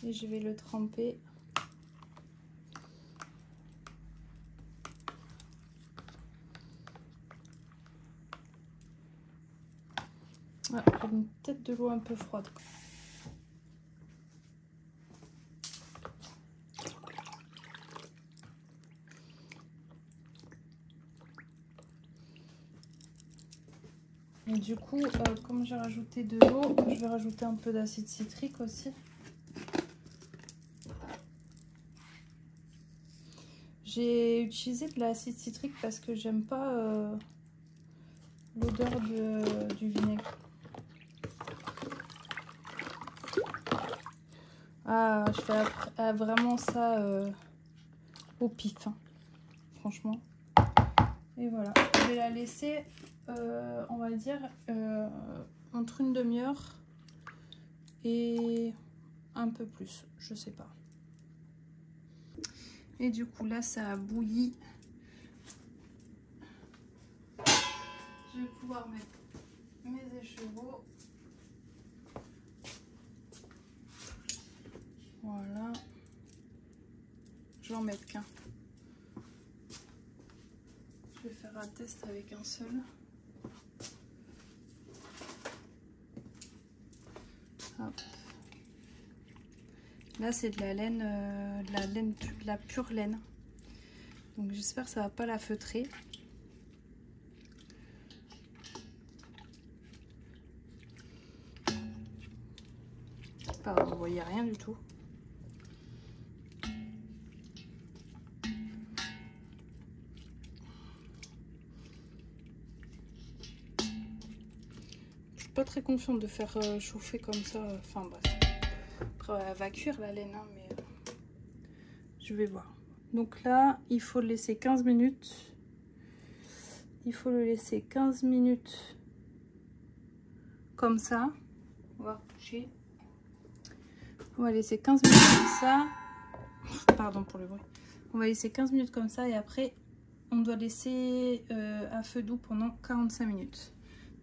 Et je vais le tremper. Ah, une tête de l'eau un peu froide. Et du coup, comme j'ai rajouté de l'eau, je vais rajouter un peu d'acide citrique aussi. J'ai utilisé de l'acide citrique parce que j'aime pas l'odeur du vinaigre. Ah, je fais vraiment ça au pif, hein, franchement. Et voilà, je vais la laisser, on va dire, entre une demi-heure et un peu plus, je sais pas. Et du coup, là, ça a bouilli. Je vais pouvoir mettre mes écheveaux. Voilà. Je vais en mettre qu'un. Je vais faire un test avec un seul. Hop. Là, c'est de la laine, de la pure laine. Donc j'espère que ça va pas la feutrer. voyez rien du tout. Je suis pas très confiante de faire chauffer comme ça. Enfin bref. Après elle va cuire la laine, hein, mais je vais voir. Donc là, il faut le laisser 15 minutes. Il faut le laisser 15 minutes comme ça. On va coucher. On va laisser 15 minutes comme ça. Pardon pour le bruit. On va laisser 15 minutes comme ça et après on doit laisser à feu doux pendant 45 minutes.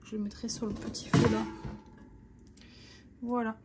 Je le mettrai sur le petit feu là. Voilà.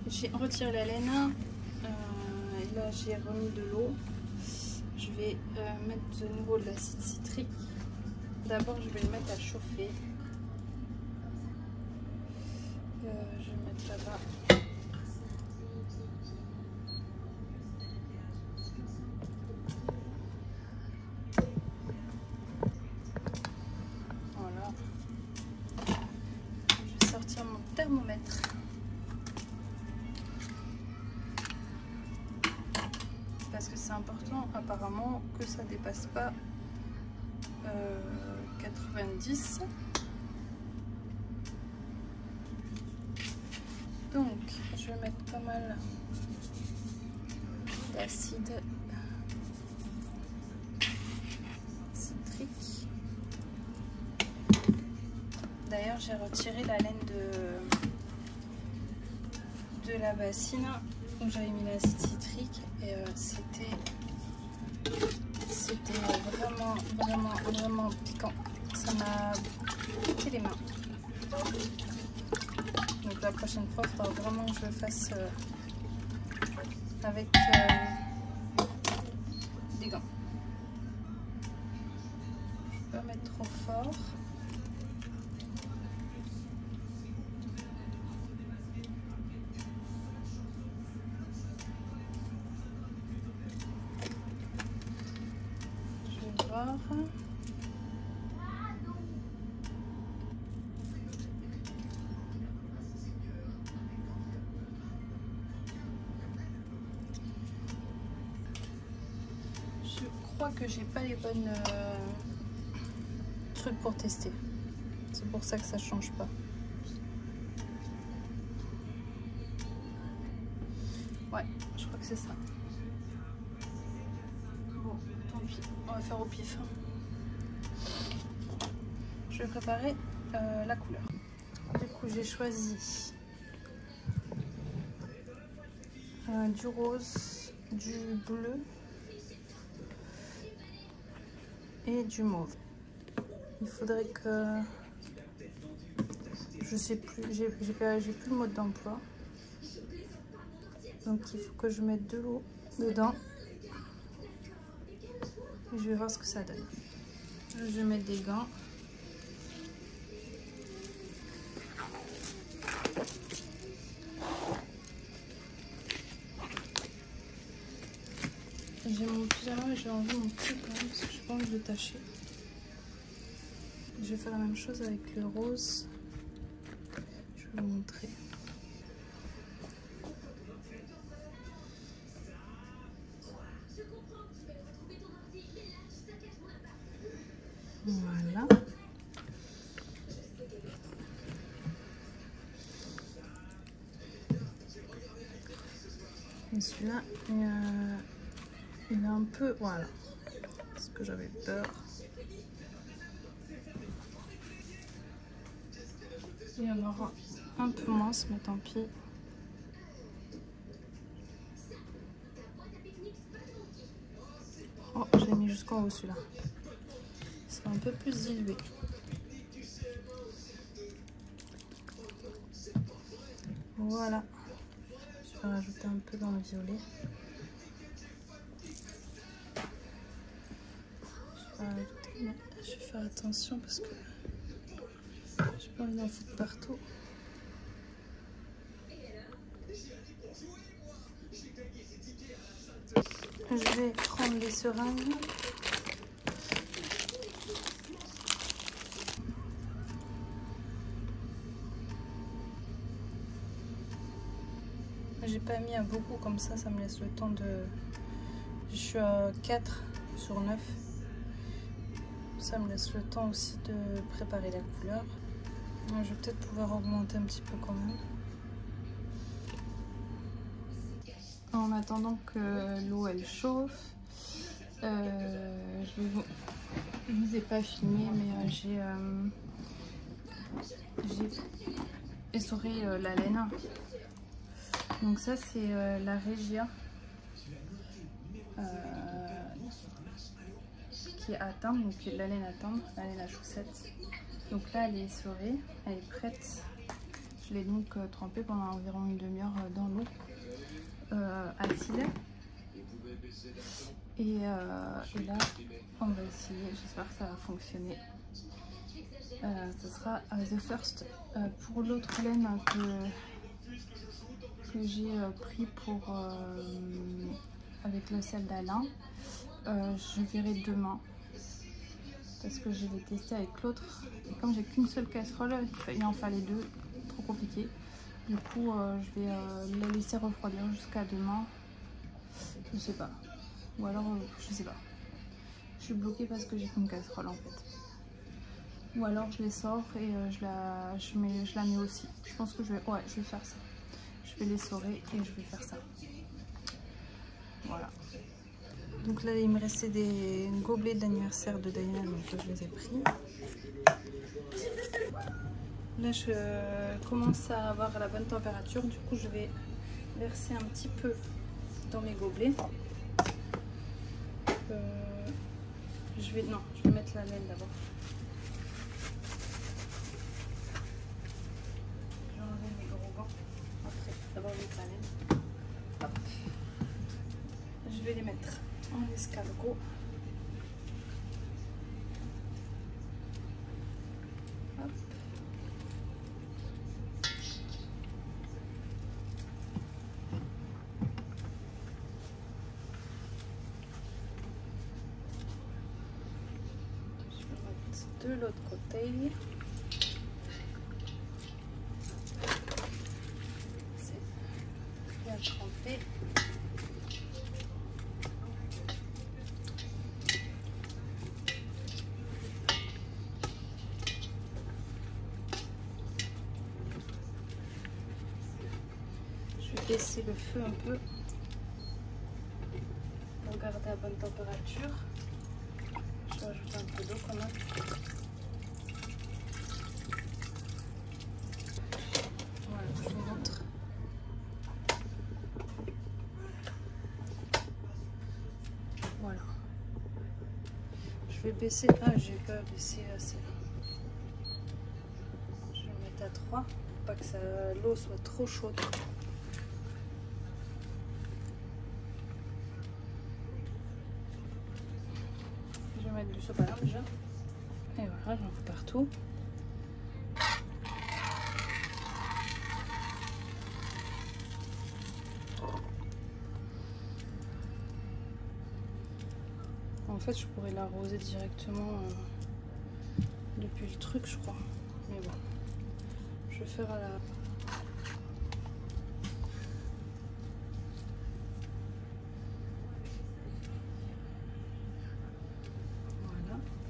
J'ai retiré la laine et là j'ai remis de l'eau. Je vais mettre de nouveau de l'acide citrique. D'abord je vais le mettre à chauffer. Je vais mettre là-bas. Voilà. Je vais sortir mon thermomètre. Parce que c'est important apparemment que ça dépasse pas 90. Donc je vais mettre pas mal d'acide citrique. D'ailleurs j'ai retiré la laine de la bassine où j'avais mis l'acide citrique et c'était vraiment piquant. Ça m'a piqué les mains. Donc la prochaine fois, il faudra vraiment que je le fasse avec des gants. Je ne vais pas mettre trop fort. Je crois que j'ai pas les bonnes trucs pour tester. C'est pour ça que ça change pas. Ouais, je crois que c'est ça. Bon, tant pis, on va faire au pif. Je vais préparer la couleur. Du coup, j'ai choisi du rose, du bleu et du mauve. Il faudrait que... Je sais plus, j'ai plus le mode d'emploi. Donc il faut que je mette de l'eau dedans. Et je vais voir ce que ça donne. Je vais mettre des gants. J'ai mon pyjama et j'ai enlevé mon pull quand même parce que je n'ai pas envie de le tâcher. Je vais faire la même chose avec le rose. Je vais vous montrer. Voilà. Et celui-là, il est un peu... Voilà. Parce que j'avais peur. Il y en aura un peu moins, mais tant pis. Oh, j'ai mis jusqu'en haut celui-là. C'est un peu plus dilué. Voilà. Je vais rajouter un peu dans le violet. Mais je vais faire attention parce que j'ai pas envie d'en foutre partout. Je vais prendre les seringues. J'ai pas mis à beaucoup comme ça me laisse le temps de... Je suis à 4 sur 9. Ça me laisse le temps aussi de préparer la couleur. Je vais peut-être pouvoir augmenter un petit peu quand même. En attendant que l'eau elle chauffe, je vous ai pas filmé, mais j'ai essoré la laine. Donc ça c'est la Regia qui est à teindre, donc la laine à teindre, la laine à chaussettes. Donc là elle est essorée, elle est prête. Je l'ai donc trempée pendant environ une demi-heure dans l'eau acide. Et là on va essayer, j'espère que ça va fonctionner. Ce sera The First. Pour l'autre laine que j'ai pris pour avec le sel d'Alain, je verrai demain parce que je l'ai testé avec l'autre et comme j'ai qu'une seule casserole il en fallait deux, trop compliqué. Du coup je vais la laisser refroidir jusqu'à demain, je sais pas, ou alors je sais pas, je suis bloquée parce que j'ai qu'une casserole en fait, ou alors je les sors et je la mets aussi. Je pense que je vais faire ça. Je vais les essorer et je vais faire ça. Voilà. Donc là, il me restait des gobelets d'anniversaire de Diana, donc je les ai pris. Là, je commence à avoir la bonne température. Du coup, je vais verser un petit peu dans mes gobelets. Je vais mettre la laine d'abord. Je vais enlever mes gros gants. Après, d'abord mettre la laine. Hop. Je vais les mettre en escargot. Hop. Je vais mettre de l'autre côté. C'est bien trempé. Baisser le feu un peu pour garder la bonne température. Je vais ajouter un peu d'eau quand même. Voilà, je vous montre. Voilà. Je vais baisser. Ah, j'ai pas baissé assez. Je vais mettre à 3 pour pas que l'eau soit trop chaude. Mettre du sopalin déjà et voilà, j'en fous partout. En fait je pourrais l'arroser directement depuis le truc je crois, mais bon je vais faire à la...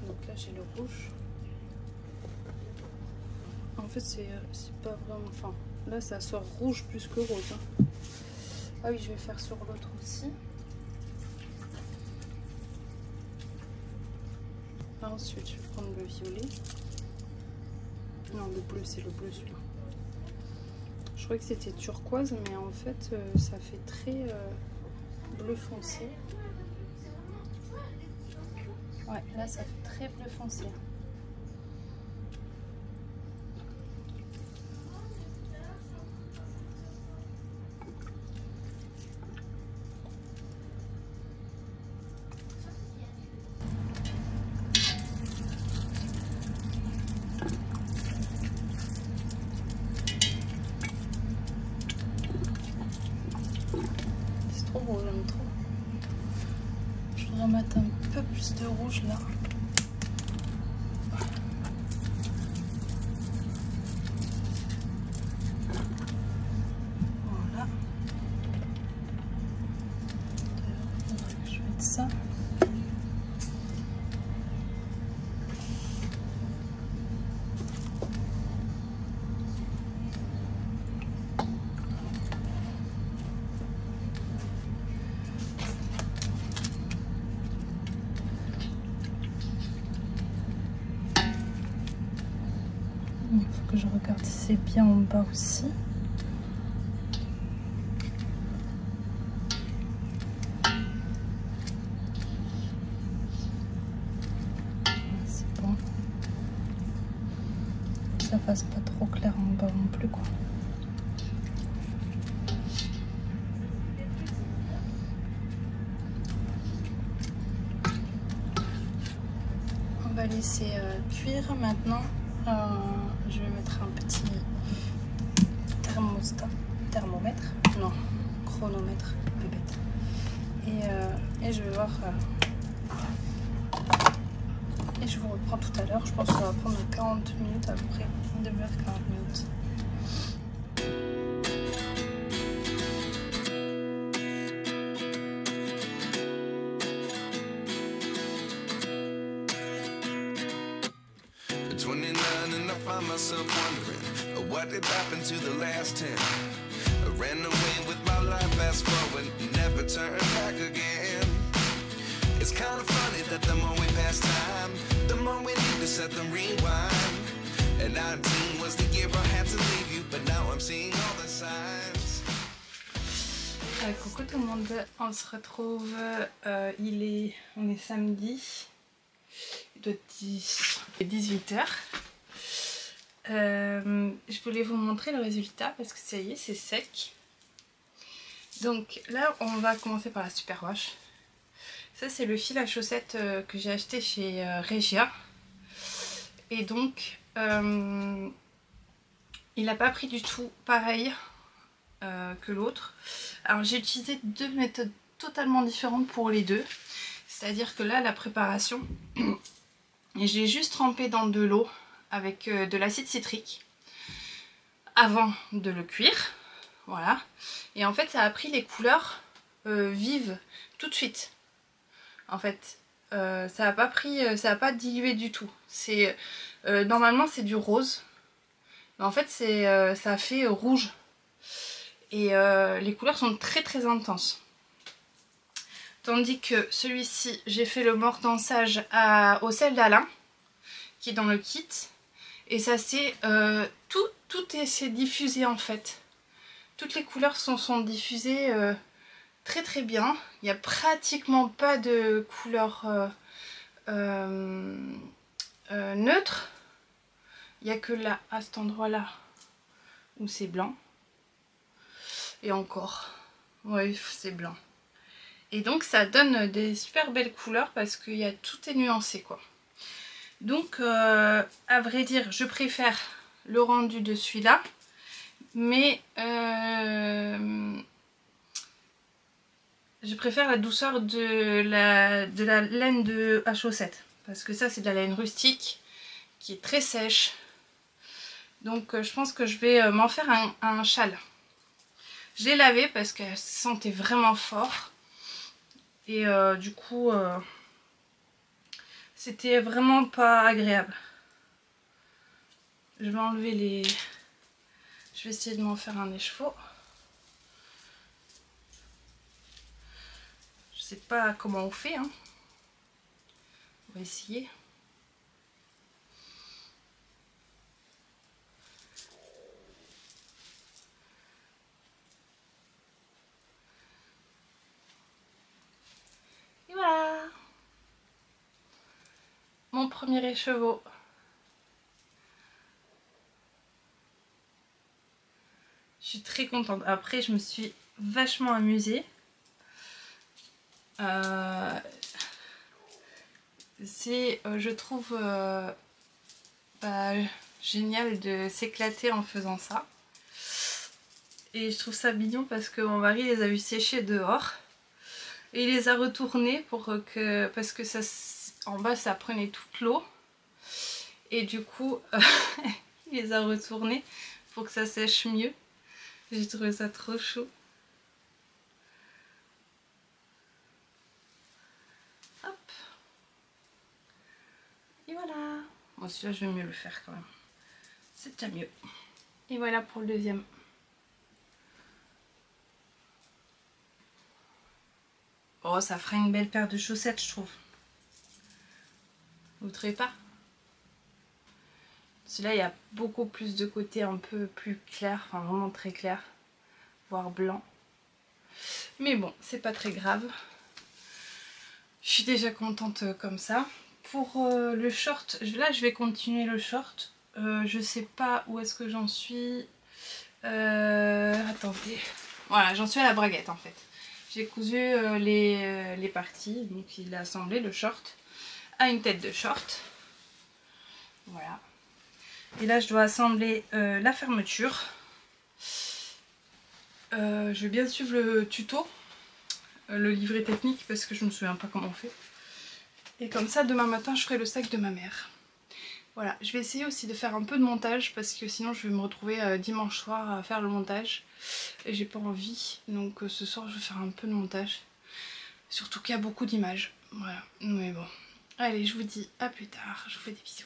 Donc là j'ai le rouge. En fait c'est pas vraiment... Enfin là ça sort rouge plus que rose. Hein. Ah oui, je vais faire sur l'autre aussi. Ensuite je vais prendre le violet. Non, le bleu, c'est le bleu celui-là. Je croyais que c'était turquoise mais en fait ça fait très bleu foncé. Ouais, là ça fait très bleu foncé. trop beau, j'aime trop. Je voudrais mettre un peu plus de rouge là. Voilà. Je vais mettre ça. Il faut que je regarde si c'est bien en bas aussi. C'est bon. Que ça fasse pas trop clair en bas non plus quoi. On va laisser cuire maintenant. Je vais mettre un petit thermomètre, non, chronomètre, bébête. Et je vais voir. Et je vous reprends tout à l'heure. Je pense que ça va prendre 40 minutes à peu près, une demi-heure, 40 minutes. Myself wondering what did happen to the last 10. I ran away with my life, fast forward, never turn back again. It's kind of funny that the more we pass time, the more we need to set them rewind. And 19 was the year I had to leave you, but now I'm seeing all the signs. Coucou tout le monde, on se retrouve, on est samedi, il doit être 18h. Je voulais vous montrer le résultat parce que ça y est, c'est sec. Donc là on va commencer par la superwash. Ça c'est le fil à chaussettes que j'ai acheté chez Regia. Et donc il n'a pas pris du tout pareil que l'autre. Alors j'ai utilisé deux méthodes totalement différentes pour les deux. C'est-à-dire que là la préparation, j'ai juste trempé dans de l'eau avec de l'acide citrique avant de le cuire, voilà, et en fait ça a pris les couleurs vives tout de suite. En fait ça a pas pris, ça a pas dilué du tout. C'est normalement c'est du rose, mais en fait c'est ça a fait rouge et les couleurs sont très très intenses. Tandis que celui-ci, j'ai fait le mordançage au sel d'Alain qui est dans le kit. Et ça c'est tout s'est diffusé en fait. Toutes les couleurs sont diffusées très très bien. Il n'y a pratiquement pas de couleur neutre. Il n'y a que là, à cet endroit là, où c'est blanc. Et encore, oui c'est blanc. Et donc ça donne des super belles couleurs parce que tout est nuancé quoi. Donc à vrai dire je préfère le rendu de celui-là, mais je préfère la douceur de la laine à chaussettes, parce que ça c'est de la laine rustique qui est très sèche. Donc je pense que je vais m'en faire un châle. Je l'ai lavé parce qu'elle sentait vraiment fort et du coup c'était vraiment pas agréable. Je vais enlever les... Je vais essayer de m'en faire un écheveau. Je sais pas comment on fait, hein. On va essayer. Et voilà. Mon premier écheveau. Je suis très contente. Après, je me suis vachement amusée. Je trouve génial de s'éclater en faisant ça. Et je trouve ça mignon parce que mon mari les a vus sécher dehors. Et il les a retournés parce que ça, en bas ça prenait toute l'eau. Et du coup, il les a retournés pour que ça sèche mieux. J'ai trouvé ça trop chaud. Hop. Et voilà. Bon, celui-là je vais mieux le faire quand même. C'est déjà mieux. Et voilà pour le deuxième. Oh, ça fera une belle paire de chaussettes, je trouve. Vous trouvez pas? Celui-là, il y a beaucoup plus de côté un peu plus clair, enfin vraiment très clair, voire blanc. Mais bon, c'est pas très grave. Je suis déjà contente comme ça. Pour le short, là je vais continuer le short. Je sais pas où est-ce que j'en suis. Attendez. Voilà, j'en suis à la braguette en fait. J'ai cousu les parties, donc il a assemblé le short à une tête de short. Voilà. Et là je dois assembler la fermeture. Je vais bien suivre le tuto, le livret technique, parce que je ne me souviens pas comment on fait. Et comme ça demain matin je ferai le sac de ma mère. Voilà, je vais essayer aussi de faire un peu de montage parce que sinon je vais me retrouver dimanche soir à faire le montage et j'ai pas envie, donc ce soir je vais faire un peu de montage, surtout qu'il y a beaucoup d'images. Voilà, mais bon, allez, je vous dis à plus tard, je vous fais des bisous.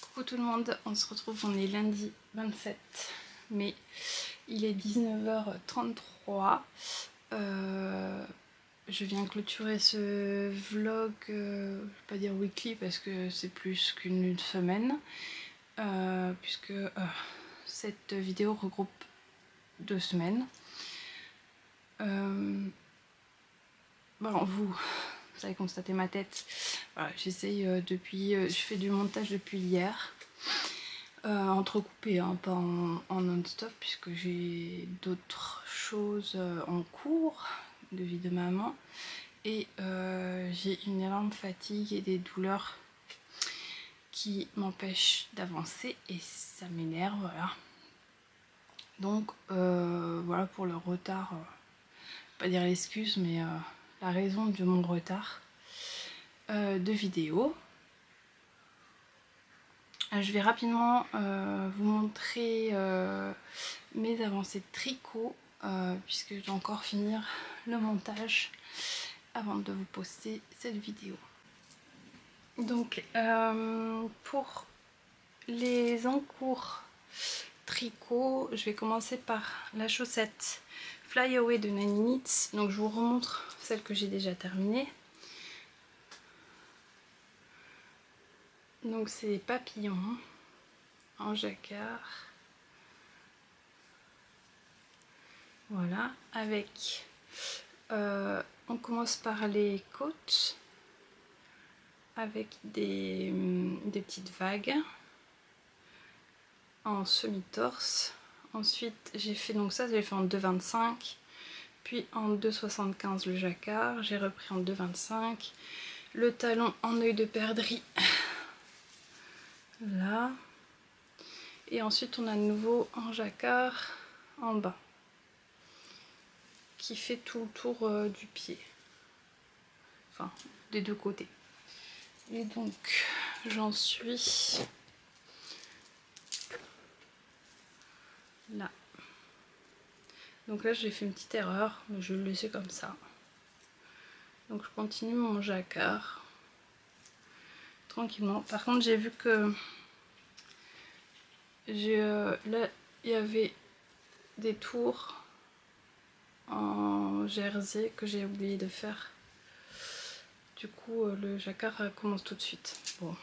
Coucou tout le monde, on se retrouve, on est lundi 27 mai, il est 19h33. Je viens clôturer ce vlog, je ne vais pas dire weekly parce que c'est plus qu'une semaine, puisque cette vidéo regroupe 2 semaines. Bon, vous avez constaté ma tête. Voilà, j'essaye je fais du montage depuis hier, entrecoupé, hein, pas en non-stop, puisque j'ai d'autres choses en cours de vie de maman, et j'ai une énorme fatigue et des douleurs qui m'empêchent d'avancer, et ça m'énerve, voilà. Donc voilà pour le retard, pas dire l'excuse, mais la raison de mon retard de vidéo. Je vais rapidement vous montrer mes avancées de tricot, puisque je dois encore finir le montage avant de vous poster cette vidéo. Donc pour les encours tricot, je vais commencer par la chaussette Fly Away de Nani Knits. Donc je vous remontre celle que j'ai déjà terminée. Donc c'est des papillons. en jacquard. Voilà, avec on commence par les côtes avec des petites vagues en semi-torse. Ensuite j'ai fait, donc ça j'ai fait en 2,25, puis en 2,75 le jacquard, j'ai repris en 2,25, le talon en œil de perdrix là, et ensuite on a de nouveau en jacquard en bas qui fait tout le tour du pied, enfin des deux côtés. Et donc j'en suis là. Donc là j'ai fait une petite erreur, mais je vais le laisser comme ça. Donc je continue mon jacquard tranquillement. Par contre j'ai vu que là il y avait des tours en jersey que j'ai oublié de faire. Du coup le jacquard commence tout de suite. Bon,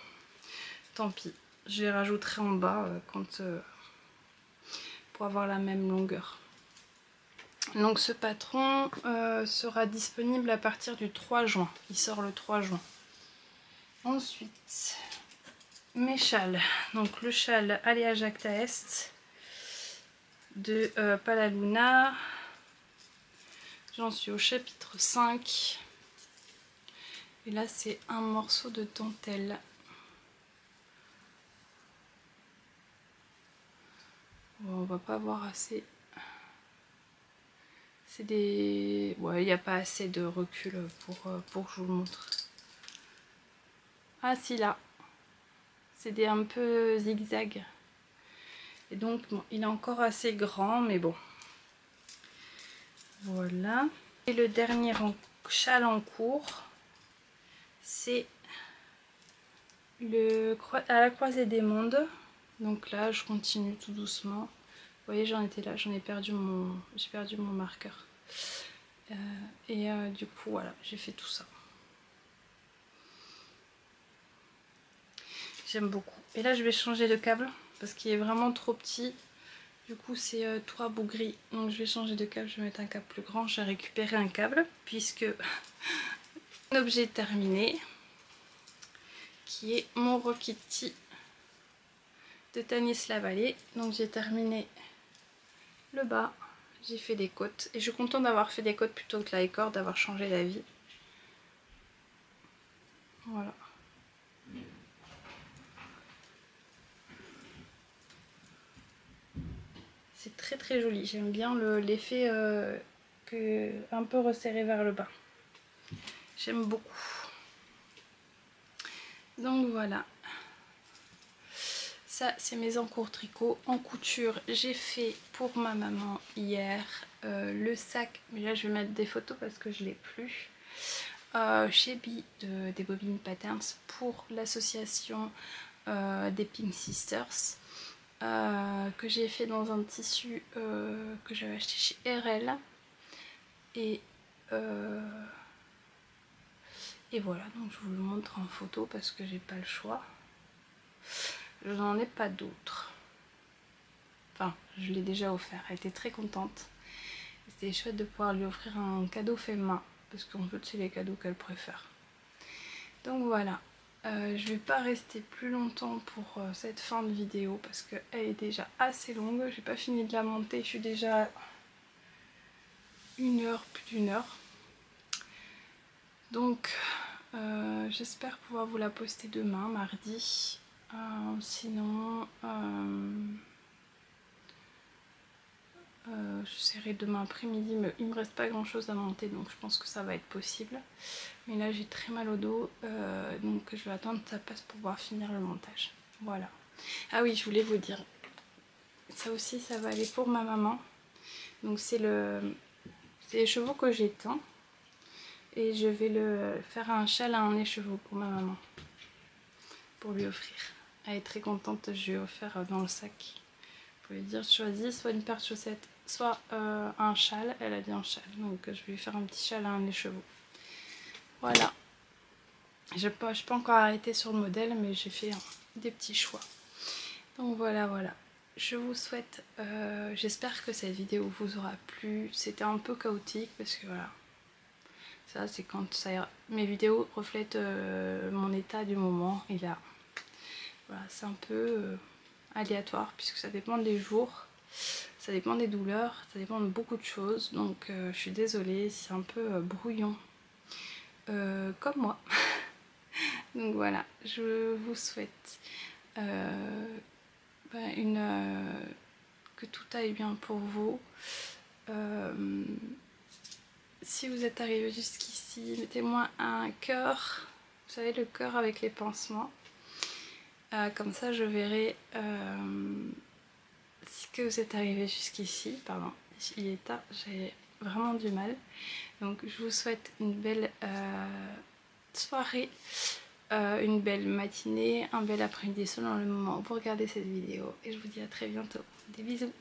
tant pis, je les rajouterai en bas pour avoir la même longueur. Donc ce patron sera disponible à partir du 3 juin. Il sort le 3 juin. Ensuite, mes châles. Donc le châle Alea Jacta Est de Palaluna. J'en suis au chapitre 5. Et là c'est un morceau de dentelle. Bon, on va pas avoir assez. C'est des... Ouais, il n'y a pas assez de recul pour que je vous le montre. Ah si, là. C'est des un peu zigzag. Et donc, bon, il est encore assez grand, mais bon. Voilà. Et le dernier châle en cours, c'est à la croisée des mondes. Donc là, je continue tout doucement. Vous voyez, j'en étais là, j'ai perdu mon marqueur. Du coup, voilà, j'ai fait tout ça. J'aime beaucoup. Et là, je vais changer de câble parce qu'il est vraiment trop petit. Du coup, c'est tout rabougri. Donc, je vais changer de câble. Je vais mettre un câble plus grand. J'ai récupéré un câble puisque l'objet terminé, qui est mon Rokiti de Tanis Lavallée. Donc, j'ai terminé le bas. J'ai fait des côtes. Et je suis contente d'avoir fait des côtes plutôt que la écorde, d'avoir changé d'avis. Voilà. C'est très très joli. J'aime bien l'effet un peu resserré vers le bas. J'aime beaucoup. Donc voilà. Ça, c'est mes encours tricot. En couture, j'ai fait pour ma maman hier le sac. Mais là, je vais mettre des photos parce que je ne l'ai plus. Chez Bi des Bobines Patterns pour l'association des Pink Sisters. Que j'ai fait dans un tissu que j'avais acheté chez RL. Et voilà, donc je vous le montre en photo parce que j'ai pas le choix. Je n'en ai pas d'autres. Enfin, je l'ai déjà offert. Elle était très contente. C'était chouette de pouvoir lui offrir un cadeau fait main. Parce qu'en fait, c'est les cadeaux qu'elle préfère. Donc voilà. Je vais pas rester plus longtemps pour cette fin de vidéo. Parce qu'elle est déjà assez longue. J'ai pas fini de la monter. Je suis déjà à 1 heure, plus d'1 heure. Donc, j'espère pouvoir vous la poster demain, mardi. Sinon, j'essaierai demain après-midi, mais il me reste pas grand chose à monter, donc je pense que ça va être possible. Mais là j'ai très mal au dos, donc je vais attendre que ça passe pour pouvoir finir le montage. Voilà. Ah oui, je voulais vous dire, ça aussi ça va aller pour ma maman. Donc c'est les chevaux que j'ai teints. Et je vais faire un châle à un écheveau pour ma maman. Pour lui offrir. Elle est très contente, je lui ai offert dans le sac. Pour lui dire, choisis soit une paire de chaussettes, soit un châle. Elle a dit un châle, donc je vais lui faire un petit châle à un écheveau. Voilà. Je n'ai pas encore arrêté sur le modèle, mais j'ai fait des petits choix. Donc voilà. Je vous souhaite, j'espère que cette vidéo vous aura plu. C'était un peu chaotique parce que voilà, ça c'est quand ça, mes vidéos reflètent mon état du moment. Et là, voilà, c'est un peu aléatoire puisque ça dépend des jours, ça dépend des douleurs, ça dépend de beaucoup de choses. Donc je suis désolée, c'est un peu brouillon comme moi. Donc voilà, je vous souhaite que tout aille bien pour vous. Si vous êtes arrivé jusqu'ici, mettez-moi un cœur, vous savez, le cœur avec les pansements. Comme ça je verrai que vous êtes arrivé jusqu'ici. Pardon, il est tard, j'ai vraiment du mal. Donc je vous souhaite une belle soirée, une belle matinée, un bel après-midi selon le moment où vous regardez cette vidéo. Et je vous dis à très bientôt. Des bisous.